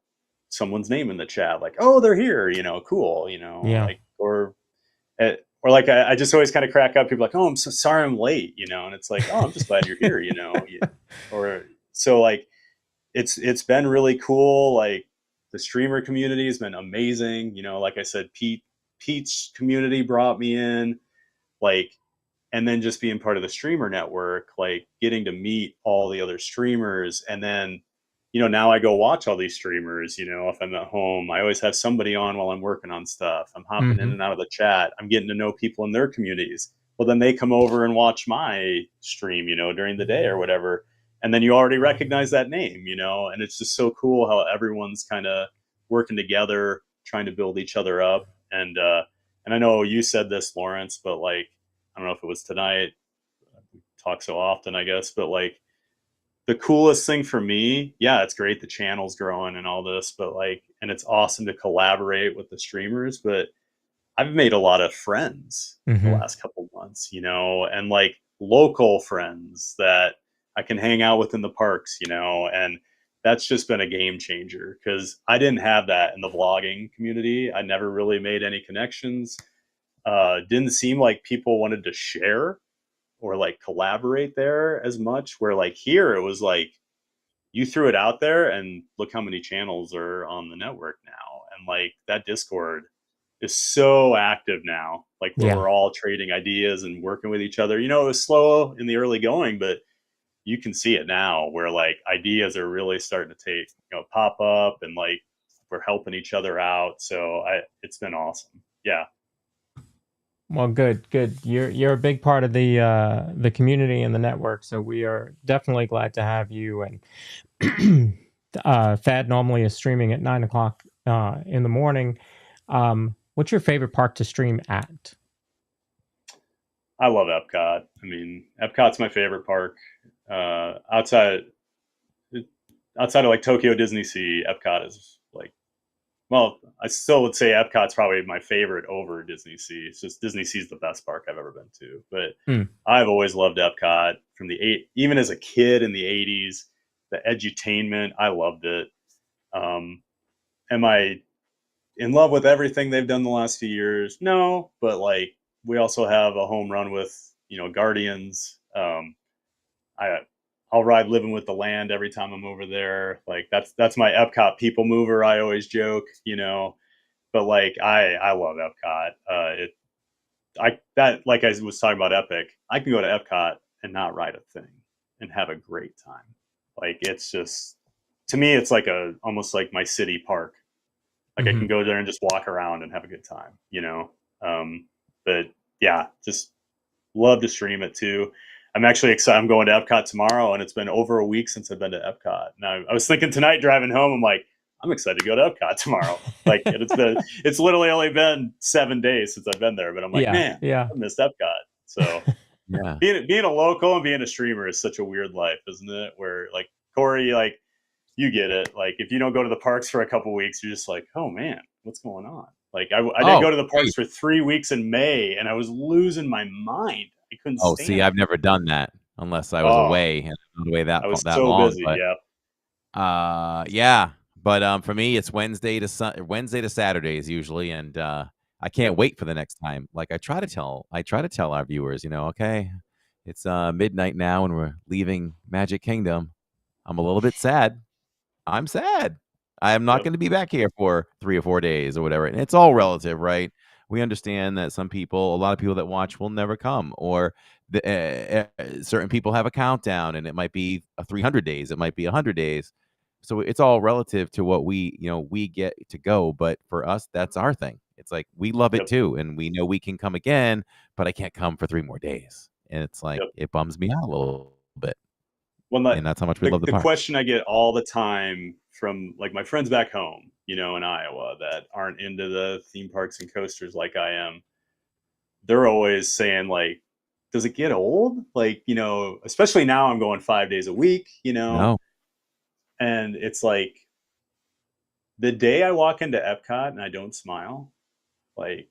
someone's name in the chat, like, oh, they're here, cool, Yeah. like, or like, I just always kind of crack up. People are like, oh, I'm so sorry I'm late, and it's like, oh, I'm just glad you're here, or so like, it's been really cool. Like the streamer community has been amazing. Like I said, Pete's community brought me in, like, and then just being part of the streamer network, like getting to meet all the other streamers. And then, now I go watch all these streamers, if I'm at home, I always have somebody on while I'm working on stuff. I'm hopping in and out of the chat. I'm getting to know people in their communities. Well, then they come over and watch my stream, during the day or whatever. And then you already recognize that name, and it's just so cool how everyone's kind of working together, trying to build each other up. And I know you said this, Lawrence, but like, I don't know if it was tonight, we talk so often, I guess, but like the coolest thing for me, yeah, it's great. The channel's growing and all this, but like, and it's awesome to collaborate with the streamers, but I've made a lot of friends the last couple months, and like local friends that I can hang out with in the parks, and that's just been a game changer because I didn't have that in the vlogging community. I never really made any connections. Didn't seem like people wanted to share or like collaborate there as much, where like here it was like you threw it out there and look how many channels are on the network now. And like that Discord is so active now, like where we're all trading ideas and working with each other. It was slow in the early going, but you can see it now where like ideas are really starting to pop up, and like we're helping each other out. So it's been awesome. Yeah. Well, good. You're a big part of the community and the network, so we are definitely glad to have you. And Thad normally is streaming at 9 o'clock in the morning. What's your favorite park to stream at? I love Epcot. I mean, Epcot's my favorite park. Outside of like Tokyo Disney Sea, Epcot is like, well, I still would say Epcot's probably my favorite over Disney Sea. It's just Disney Sea is the best park I've ever been to. But I've always loved Epcot from even as a kid in the 80s. The edutainment, I loved it. Am I in love with everything they've done the last few years? No, but like we also have a home run with Guardians. I'll ride Living with the Land every time I'm over there. Like that's my Epcot people mover. I always joke, but like I love Epcot. Like I was talking about Epic, I can go to Epcot and not ride a thing and have a great time. Like it's just, to me, it's like almost like my city park. Like I can go there and just walk around and have a good time, but yeah, just love to stream it too. I'm actually excited. I'm going to Epcot tomorrow, and it's been over a week since I've been to Epcot. Now I was thinking tonight driving home, I'm like, I'm excited to go to Epcot tomorrow. Like it's literally only been 7 days since I've been there, but I'm like, I missed Epcot. So being a local and being a streamer is such a weird life, isn't it? Where like Corey, like you get it. Like if you don't go to the parks for a couple weeks, you're just like, oh man, what's going on? Like I didn't go to the parks for 3 weeks in May, and I was losing my mind. I couldn't stand see, it. I've never done that unless I was away, and not away that I was that so long. busy. But, yeah. But for me, it's Wednesday to Saturdays usually, and I can't wait for the next time. Like I try to tell our viewers, okay, it's midnight now, and we're leaving Magic Kingdom. I'm a little bit sad. I'm sad. I am not going to be back here for 3 or 4 days or whatever. And it's all relative, right? We understand that a lot of people that watch will never come, or certain people have a countdown, and it might be 300 days, it might be 100 days. So it's all relative to what we get to go. But for us, that's our thing. It's like we love it too, and we know we can come again, but I can't come for 3 more days, and it's like it bums me out a little bit. And that's how much we love the park. The question I get all the time from like my friends back home, in Iowa that aren't into the theme parks and coasters like I am, they're always saying like, does it get old? Like, especially now I'm going 5 days a week, No. And it's like the day I walk into Epcot and I don't smile, like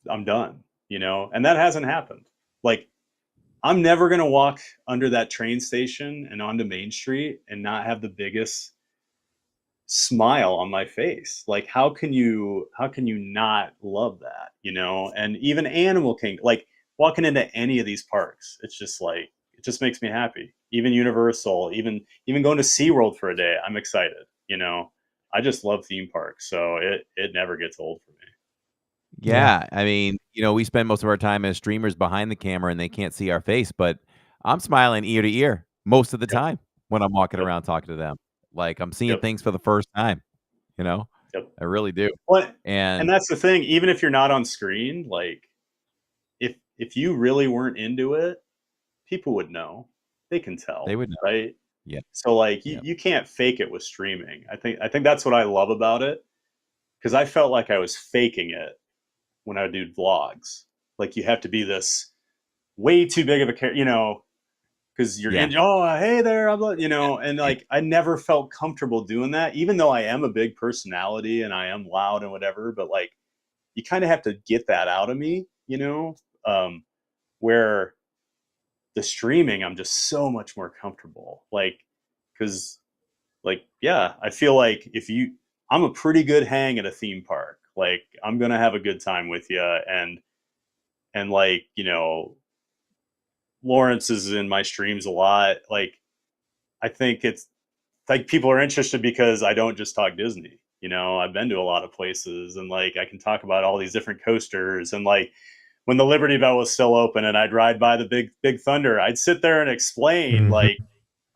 I'm done, and that hasn't happened. Like I'm never going to walk under that train station and onto Main Street and not have the biggest smile on my face. Like, how can you not love that, And even Animal Kingdom, like walking into any of these parks, it's just like, it just makes me happy. Even Universal, even going to SeaWorld for a day, I'm excited, I just love theme parks. So it never gets old for me. Yeah, I mean, we spend most of our time as streamers behind the camera, and they can't see our face, but I'm smiling ear to ear most of the time when I'm walking around talking to them. Like I'm seeing things for the first time, I really do. And that's the thing, even if you're not on screen, like if you really weren't into it, people would know. They can tell. They would know. Right? Yeah. So like you can't fake it with streaming. I think that's what I love about it, because I felt like I was faking it when I do vlogs. Like you have to be this way too big of a character, because you're hey there, I'm and like I never felt comfortable doing that, even though I am a big personality and I am loud and whatever, but like you kind of have to get that out of me, where the streaming, I'm just so much more comfortable. Like, because, like, yeah, I feel like I'm a pretty good hang at a theme park. Like, I'm gonna have a good time with you, and like, Lawrence is in my streams a lot. Like, I think it's like people are interested because I don't just talk Disney. I've been to a lot of places, and like I can talk about all these different coasters, and like when the Liberty Bell was still open and I'd ride by the Big Thunder, I'd sit there and explain like,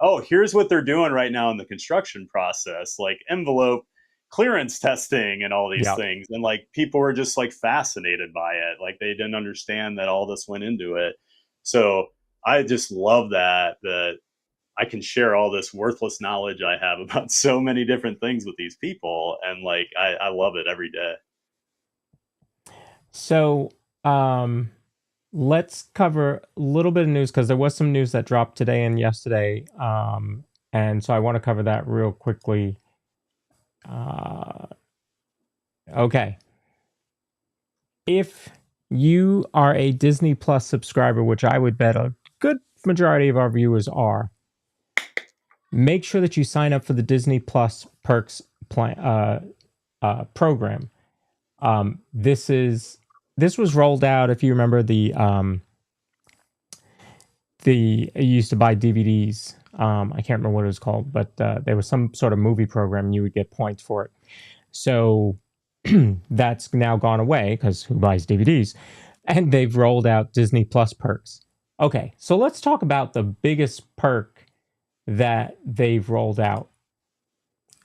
oh, here's what they're doing right now in the construction process, like envelope clearance testing and all these things. And like people were just like fascinated by it. Like they didn't understand that all this went into it. So I just love that I can share all this worthless knowledge I have about so many different things with these people. And like, I love it every day. So let's cover a little bit of news, because there was some news that dropped today and yesterday. And so I want to cover that real quickly. Okay. If you are a Disney Plus subscriber, which I would bet a good majority of our viewers are, make sure that you sign up for the Disney Plus Perks plan, program. This was rolled out, if you remember, you used to buy DVDs. I can't remember what it was called, but there was some sort of movie program and you would get points for it. So that's now gone away, because who buys DVDs? And they've rolled out Disney Plus Perks. Okay, so let's talk about the biggest perk that they've rolled out.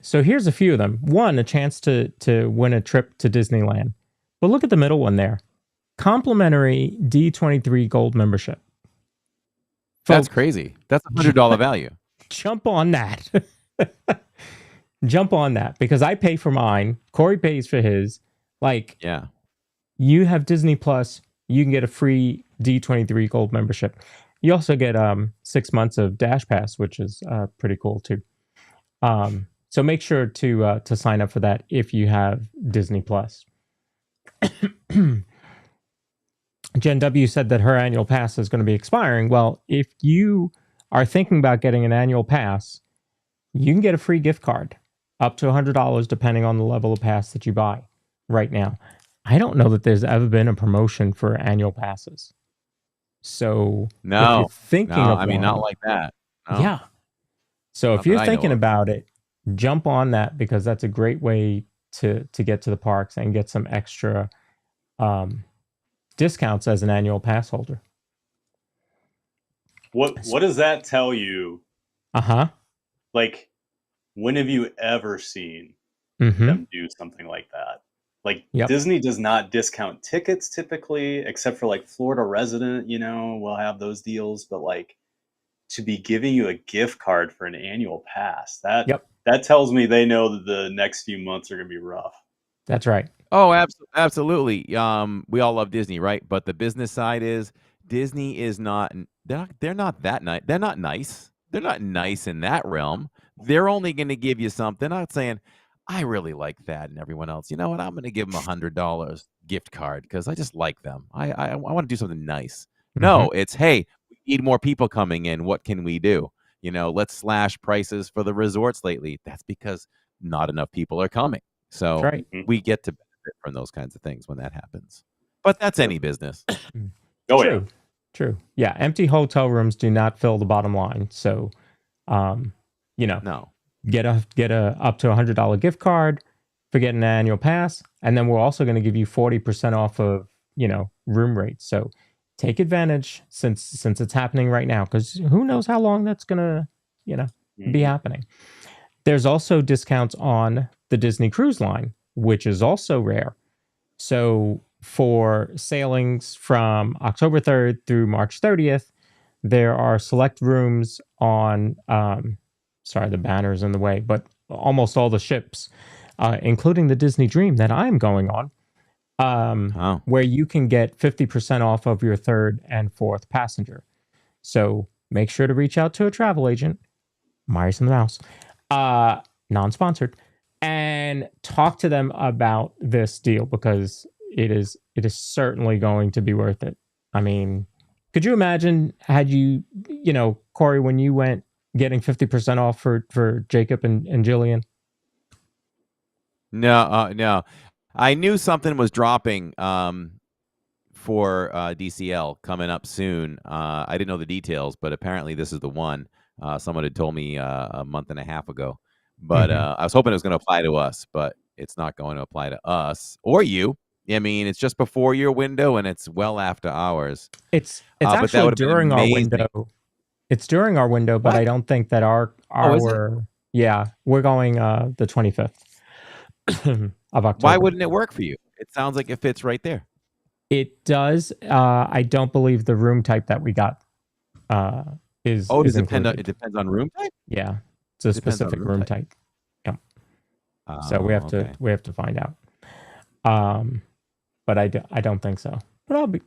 So here's a few of them. One, a chance to win a trip to Disneyland. But look at the middle one there. Complimentary D23 Gold membership. That's crazy. That's $100 value. Jump on that. Jump on that, because I pay for mine. Corey pays for his. Like, yeah, you have Disney Plus, you can get a free D23 Gold membership. You also get 6 months of Dash Pass, which is pretty cool too. So make sure to sign up for that if you have Disney Plus. Jen W said that her annual pass is going to be expiring. Well, if you are thinking about getting an annual pass, you can get a free gift card up to $100 depending on the level of pass that you buy right now. I don't know that there's ever been a promotion for annual passes. So if you're thinking of I mean, one, not like that. No. Yeah. So if Not you're that I know thinking of. about it, jump on that, because that's a great way to get to the parks and get some extra discounts as an annual pass holder. What does that tell you? Like, when have you ever seen them do something like that? Like, Disney does not discount tickets typically, except for like Florida Resident, will have those deals. But like, to be giving you a gift card for an annual pass, that tells me they know that the next few months are going to be rough. That's right. Oh, absolutely. We all love Disney, right? But the business side is Disney is not. They're not that nice. They're not nice. They're not nice in that realm. They're only going to give you something. Not saying, I really like that, and everyone else, you know what? I'm going to give them $100 gift card because I just like them. I want to do something nice. No, it's, hey, we need more people coming in. What can we do? Let's slash prices for the resorts lately. That's because not enough people are coming. So right. we get to benefit from those kinds of things when that happens. But that's any business. True. Yeah, empty hotel rooms do not fill the bottom line. So, no. Get a up to $100 gift card for getting an annual pass, and then we're also going to give you 40% off of room rates. So take advantage since it's happening right now, because who knows how long that's going to be happening. There's also discounts on the Disney Cruise Line, which is also rare. So for sailings from October 3rd through March 30th, there are select rooms on, sorry, the banner's in the way, but almost all the ships, including the Disney Dream that I'm going on, where you can get 50% off of your third and fourth passenger. So make sure to reach out to a travel agent, Myers and the Mouse, non-sponsored, and talk to them about this deal, because it is certainly going to be worth it. I mean, Could you imagine had you know, Corey, when you went getting 50% off for Jacob and Jillian? No, no. I knew something was dropping for DCL coming up soon. I didn't know the details, but apparently this is the one. Someone had told me a month and a half ago. But I was hoping it was going to apply to us, but it's not going to apply to us or you. I mean, it's just before your window and it's well after ours. It's actually during our window. It's during our window, but What? I don't think that our is it? yeah, we're going the 25th of October. Why wouldn't it work for you? It sounds like it fits right there. It does. I don't believe the room type that we got is. Oh, is it depends included. on room type? Yeah, it's a Depends on specific room room type. type. Yeah. So we have to find out. But I don't think so. But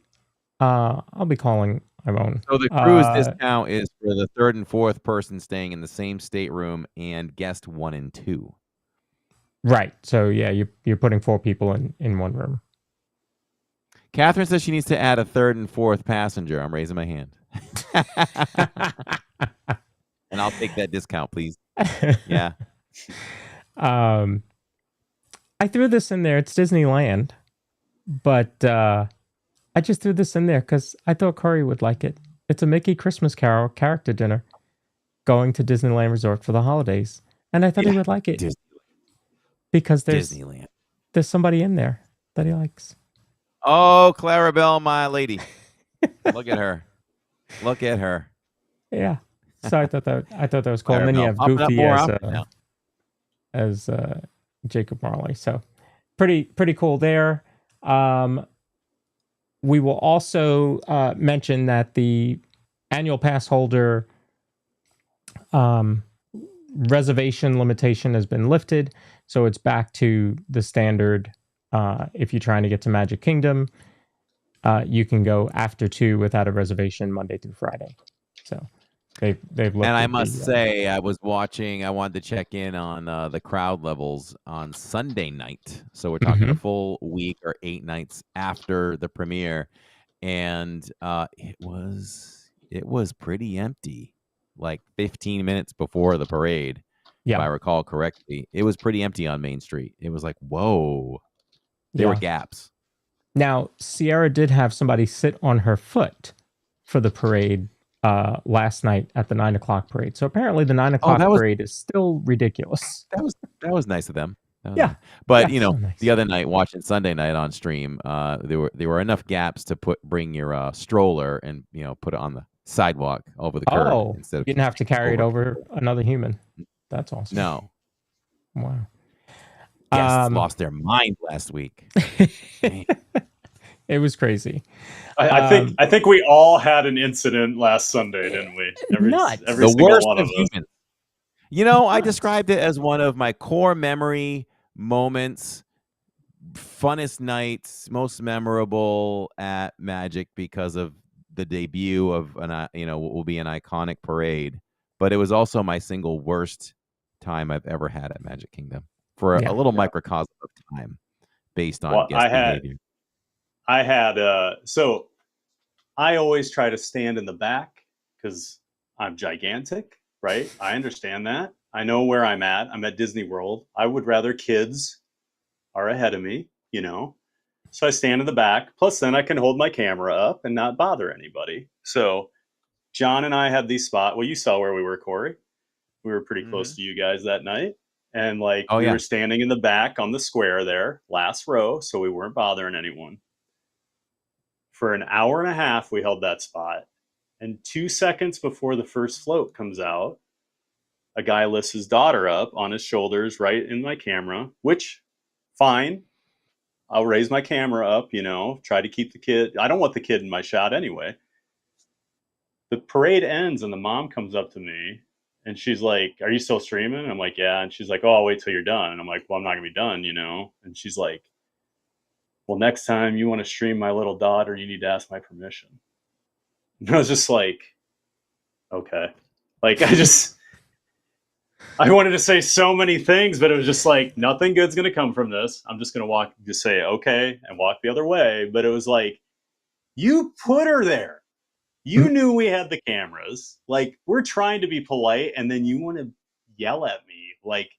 I'll be calling. I won't. So the cruise discount is for the third and fourth person staying in the same stateroom and guest 1 and 2. Right. So yeah, you're putting 4 people in one room. Catherine says she needs to add a third and fourth passenger. I'm raising my hand. And I'll take that discount, please. Yeah. I threw this in there. It's Disneyland, but I just threw this in there because I thought Corey would like it. It's a Mickey Christmas Carol character dinner going to Disneyland Resort for the holidays. And I thought he would like it. Because there's somebody in there that he likes. Oh, Clarabelle, my lady. Look at her. Look at her. Yeah. So I thought that was cool. And then you have Goofy as Jacob Marley. So pretty cool there. We will also mention that the annual pass holder reservation limitation has been lifted. So it's back to the standard. If you're trying to get to Magic Kingdom, you can go after 2 without a reservation Monday through Friday. So they've lifted. And I must say, I was watching. I wanted to check in on the crowd levels on Sunday night. So we're talking a full week or 8 nights after the premiere, and it was pretty empty. Like 15 minutes before the parade, if I recall correctly, it was pretty empty on Main Street. It was like, whoa, there were gaps. Now, Sierra did have somebody sit on her foot for the parade last night at the 9 o'clock parade. So apparently the 9 o'clock parade is still ridiculous. That was nice of them. Yeah. But Yeah, so nice. the other night, watching Sunday night on stream, there were enough gaps to bring your stroller and put it on the sidewalk over the curb instead of you didn't have to carry it over another human. That's awesome. No. Wow. Guests lost their mind last week. It was crazy. I think we all had an incident last Sunday, didn't we? Every the single worst one of of us. humans. I described it as one of my core memory moments, funnest nights, most memorable at Magic because of the debut of what will be an iconic parade. But it was also my single worst time I've ever had at Magic Kingdom for a little microcosm of time based on guest behavior. So I always try to stand in the back because I'm gigantic, right? I understand that. I know where I'm at. I'm at Disney World. I would rather kids are ahead of me, So I stand in the back. Plus, then I can hold my camera up and not bother anybody. So John and I had these spots. Well, you saw where we were, Corey. We were pretty close to you guys that night. And we were standing in the back on the square there, last row. So we weren't bothering anyone. For an hour and a half, we held that spot. And 2 seconds before the first float comes out, a guy lifts his daughter up on his shoulders right in my camera, which, fine. I'll raise my camera up, try to keep the kid. I don't want the kid in my shot anyway. The parade ends and the mom comes up to me and she's like, "Are you still streaming?" And I'm like, "Yeah." And she's like, "Oh, I'll wait till you're done." And I'm like, "Well, I'm not going to be done, And she's like, "Well, next time you want to stream my little daughter, you need to ask my permission." And I was just like, okay. I wanted to say so many things, but it was just like, nothing good's going to come from this. I'm just going to just say, okay, and walk the other way. But it was like, you put her there. You knew we had the cameras. Like, we're trying to be polite, and then you want to yell at me, like,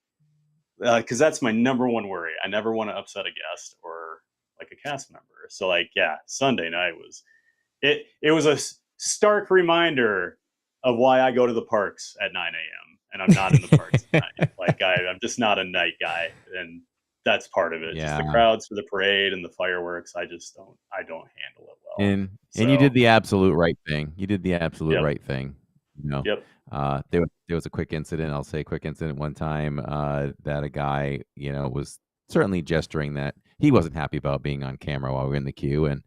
because that's my number one worry. I never want to upset a guest or like a cast member. So, like, yeah, Sunday night was it was a stark reminder of why I go to the parks at 9 a.m. and I'm not in the parks at night. Like, I'm just not a night guy, and that's part of it. Just the crowds for the parade and the fireworks. I don't handle it well. And you did the absolute right thing. You did the absolute right thing. You know. Yep. There was a quick incident. I'll say a quick incident one time that a guy, was certainly gesturing that he wasn't happy about being on camera while we were in the queue, and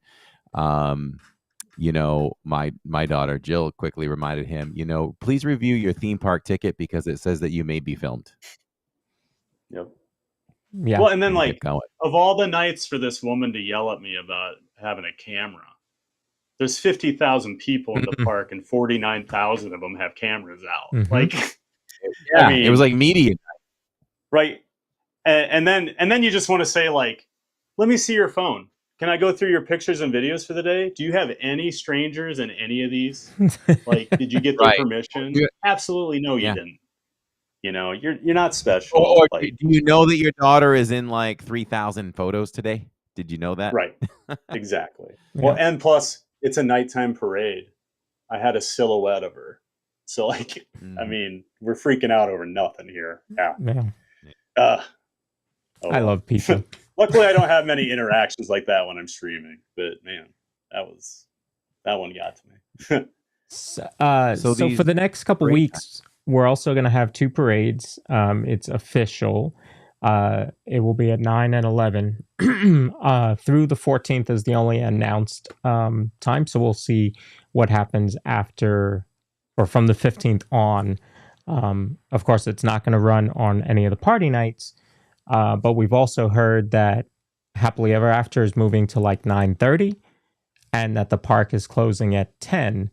my daughter Jill quickly reminded him, please review your theme park ticket because it says that you may be filmed. Yep. Yeah. Well, and then like of all the nights for this woman to yell at me about having a camera, there's 50,000 people in the park and 49,000 of them have cameras out. Mm-hmm. Like, yeah, I mean, it was like media, right? And then you just want to say, like, let me see your phone. Can I go through your pictures and videos for the day? Do you have any strangers in any of these? Like, did you get their permission? Absolutely no, you didn't. You're not special. Or do you know that your daughter is in like 3,000 photos today? Did you know that? Right. Exactly. Well, and plus, it's a nighttime parade. I had a silhouette of her. So, like, I mean, we're freaking out over nothing here. Yeah. I love people. Luckily, I don't have many interactions like that when I'm streaming. But, man, that one got to me. So for the next couple weeks, we're also going to have two parades. It's official. It will be at 9 and 11 through the 14th is the only announced time. So we'll see what happens after or from the 15th on. Of course, it's not going to run on any of the party nights, but we've also heard that Happily Ever After is moving to like 9:30 and that the park is closing at 10.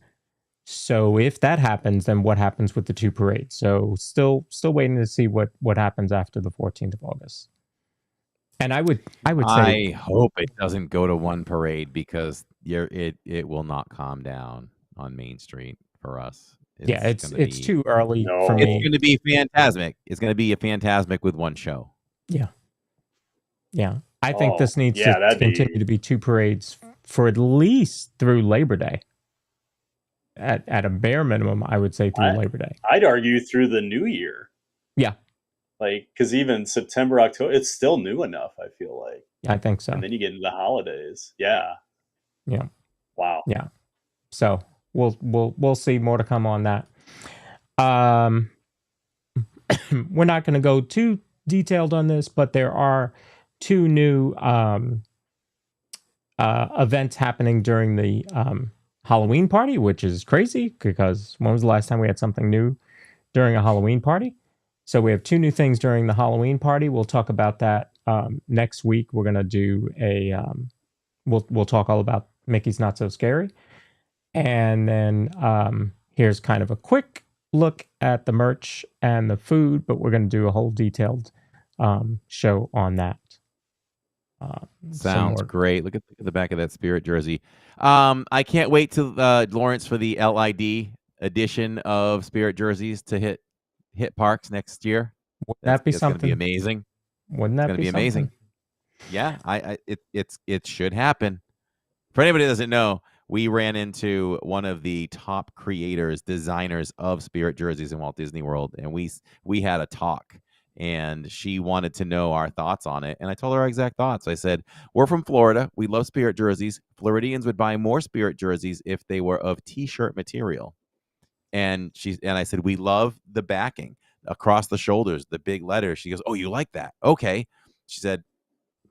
So if that happens, then what happens with the two parades? So still waiting to see what happens after the 14th of August. And I would say I hope it doesn't go to one parade because it will not calm down on Main Street for us. It's too early for me. It's going to be Phantasmic. It's going to be a Phantasmic with one show. Yeah. I think this needs to continue to be two parades for at least through Labor Day. At a bare minimum, I would say through Labor Day. I'd argue through the new year. Yeah. Like, because even September, October, it's still new enough, I feel like. I think so. And then you get into the holidays. Yeah. Yeah. Wow. Yeah. So we'll see more to come on that. We're not going to go too detailed on this, but there are two new events happening during the Halloween party, which is crazy because when was the last time we had something new during a Halloween party? So we have two new things during the Halloween party. We'll talk about that next week. We're going to do we'll talk all about Mickey's Not So Scary. And then here's kind of a quick look at the merch and the food, but we're going to do a whole detailed show on that. Sounds great. Look at the back of that Spirit jersey. I can't wait to Lawrence for the LID edition of Spirit jerseys to hit parks next year. Wouldn't that be something? It's going to be amazing. Wouldn't that be amazing? Yeah, it should happen. For anybody that doesn't know, we ran into one of the top designers of Spirit jerseys in Walt Disney World, and we had a talk. And she wanted to know our thoughts on it. And I told her our exact thoughts. I said, we're from Florida. We love Spirit jerseys. Floridians would buy more Spirit jerseys if they were of T-shirt material. And I said, we love the backing across the shoulders, the big letters. She goes, oh, you like that? Okay. She said,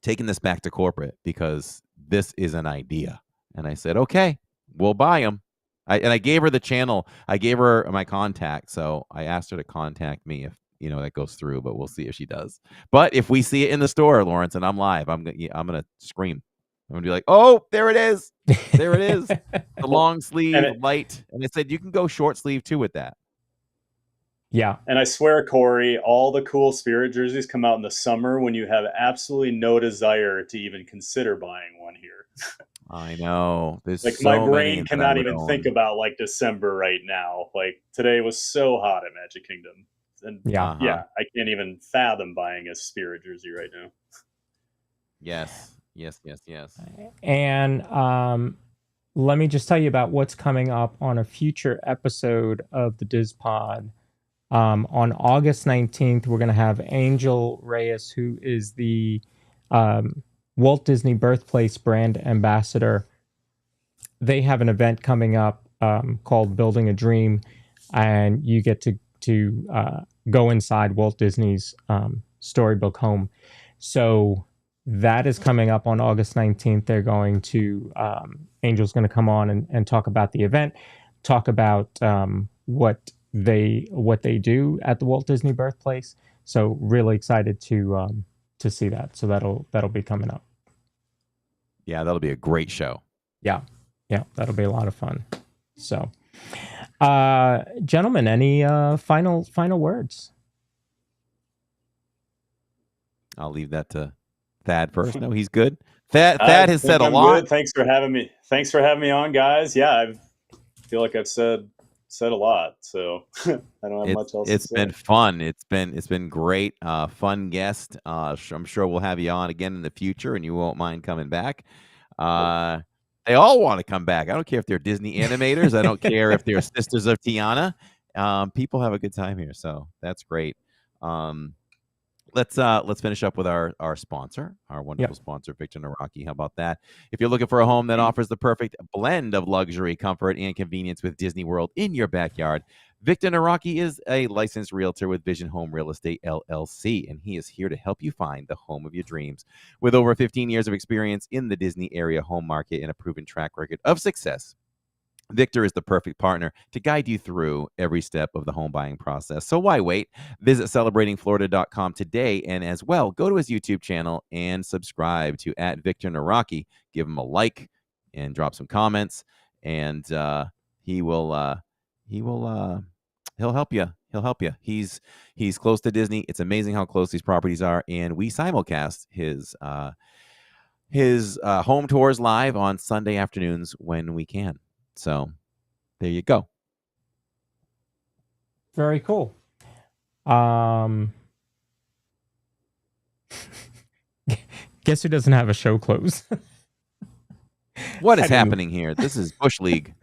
taking this back to corporate because this is an idea. And I said, okay, we'll buy them. I gave her the channel. I gave her my contact. So I asked her to contact me if that goes through, but we'll see if she does. But if we see it in the store, Lawrence, and I'm live, I'm gonna scream. I'm gonna be like, "Oh, there it is! There it is! The long sleeve, light." And I said, "You can go short sleeve too with that." Yeah. And I swear, Corey, all the cool Spirit jerseys come out in the summer when you have absolutely no desire to even consider buying one here. I know. There's Like so my many brain that I cannot would even own. think about like December right now. Like today was so hot at Magic Kingdom. And Yeah. yeah, I can't even fathom buying a Spirit jersey right now. Yes. And let me just tell you about what's coming up on a future episode of the DIZPod. On August 19th, we're going to have Angel Reyes, who is the Walt Disney Birthplace brand ambassador. They have an event coming up called Building a Dream, and you get to go inside Walt Disney's storybook home. So that is coming up on August 19th. They're going to, Angel's going to come on and talk about the event, talk about what they do at the Walt Disney Birthplace. So really excited to see that. So that'll be coming up. Yeah, that'll be a great show. Yeah, that'll be a lot of fun. So, gentlemen, any final words? I'll leave that to Thad first. No, he's good. Thad has said a lot. Good. Thanks for having me. Thanks for having me on, guys. Yeah, I feel like I've said a lot, so I don't have much else to say. It's been fun. It's been great. Fun guest. I'm sure we'll have you on again in the future, and you won't mind coming back. They all want to come back. I don't care if they're Disney animators. I don't care if they're Sisters of Tiana. People have a good time here, so that's great. Let's finish up with our sponsor, our wonderful sponsor, Victor Naraki. How about that? If you're looking for a home that offers the perfect blend of luxury, comfort, and convenience with Disney World in your backyard, Victor Naraki is a licensed realtor with Vision Home Real Estate LLC, and he is here to help you find the home of your dreams. With over 15 years of experience in the Disney area home market and a proven track record of success, Victor is the perfect partner to guide you through every step of the home buying process. So why wait? Visit celebratingflorida.com today, and as well, go to his YouTube channel and subscribe to @VictorNaraki. Give him a like and drop some comments, and he'll help you. He'll help you. He's close to Disney. It's amazing how close these properties are, and we simulcast his home tours live on Sunday afternoons when we can. So there you go. Very cool. Guess who doesn't have a show close? What is happening here? This is Bush League.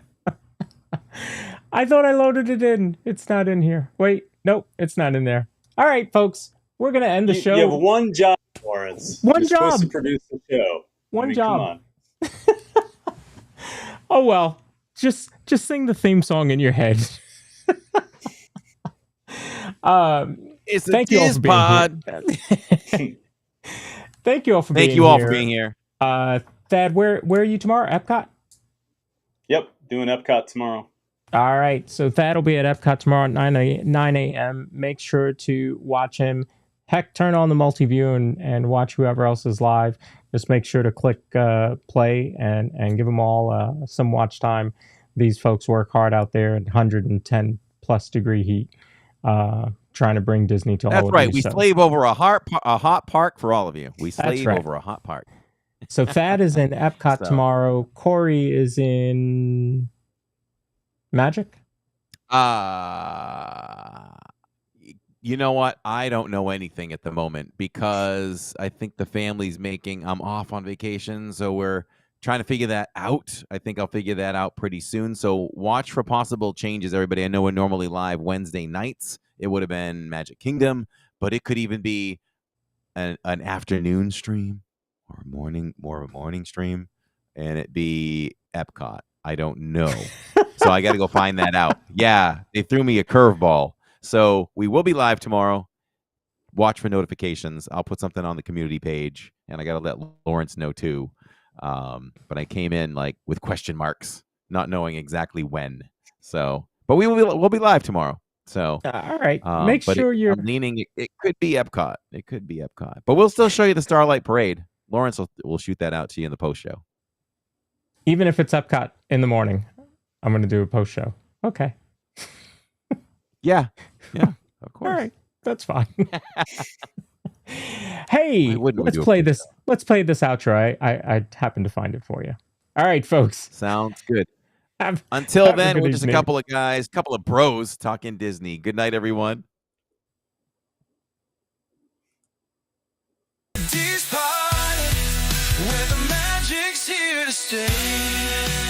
I thought I loaded it in. It's not in here. Wait, nope, it's not in there. All right, folks, we're gonna end the show. You have one job, Lawrence. One You're job. supposed to produce the show. One job. Come on. Oh well. Just sing the theme song in your head. It's thank you all for being here. Thank you all for being here. Thank you all for being here. Thad, where are you tomorrow? Epcot? Yep, doing Epcot tomorrow. All right, so Thad will be at Epcot tomorrow at 9 a.m. Make sure to watch him. Heck, turn on the multi-view and watch whoever else is live. Just make sure to click play and give them all some watch time. These folks work hard out there in 110 plus degree heat, trying to bring Disney to all of you. That's right. We slave over a hot park for all of you. We slave over a hot park. So Thad is in Epcot tomorrow. Corey is in Magic? You know what? I don't know anything at the moment because I think the family's I'm off on vacation, so we're trying to figure that out. I think I'll figure that out pretty soon. So watch for possible changes, everybody. I know we're normally live Wednesday nights. It would have been Magic Kingdom, but it could even be an afternoon stream or more of a morning stream, and it be Epcot. I don't know. So I got to go find that out. Yeah, they threw me a curveball. So we will be live tomorrow. Watch for notifications. I'll put something on the community page, and I got to let Lawrence know too. But I came in with question marks, not knowing exactly when. So, but we'll be live tomorrow. So, all right. Make sure you're leaning. It could be Epcot. It could be Epcot. But we'll still show you the Starlight Parade. Lawrence will shoot that out to you in the post show. Even if it's Epcot in the morning, I'm going to do a post show. Okay. Yeah, of course. All right, that's fine. Hey, let's play this. Let's play this outro. I happened to find it for you. All right, folks. Sounds good. have Until a then, good we're just a evening. couple of guys, couple of bros talking Disney. Good night, everyone. DIZPod, where the magic's here to stay.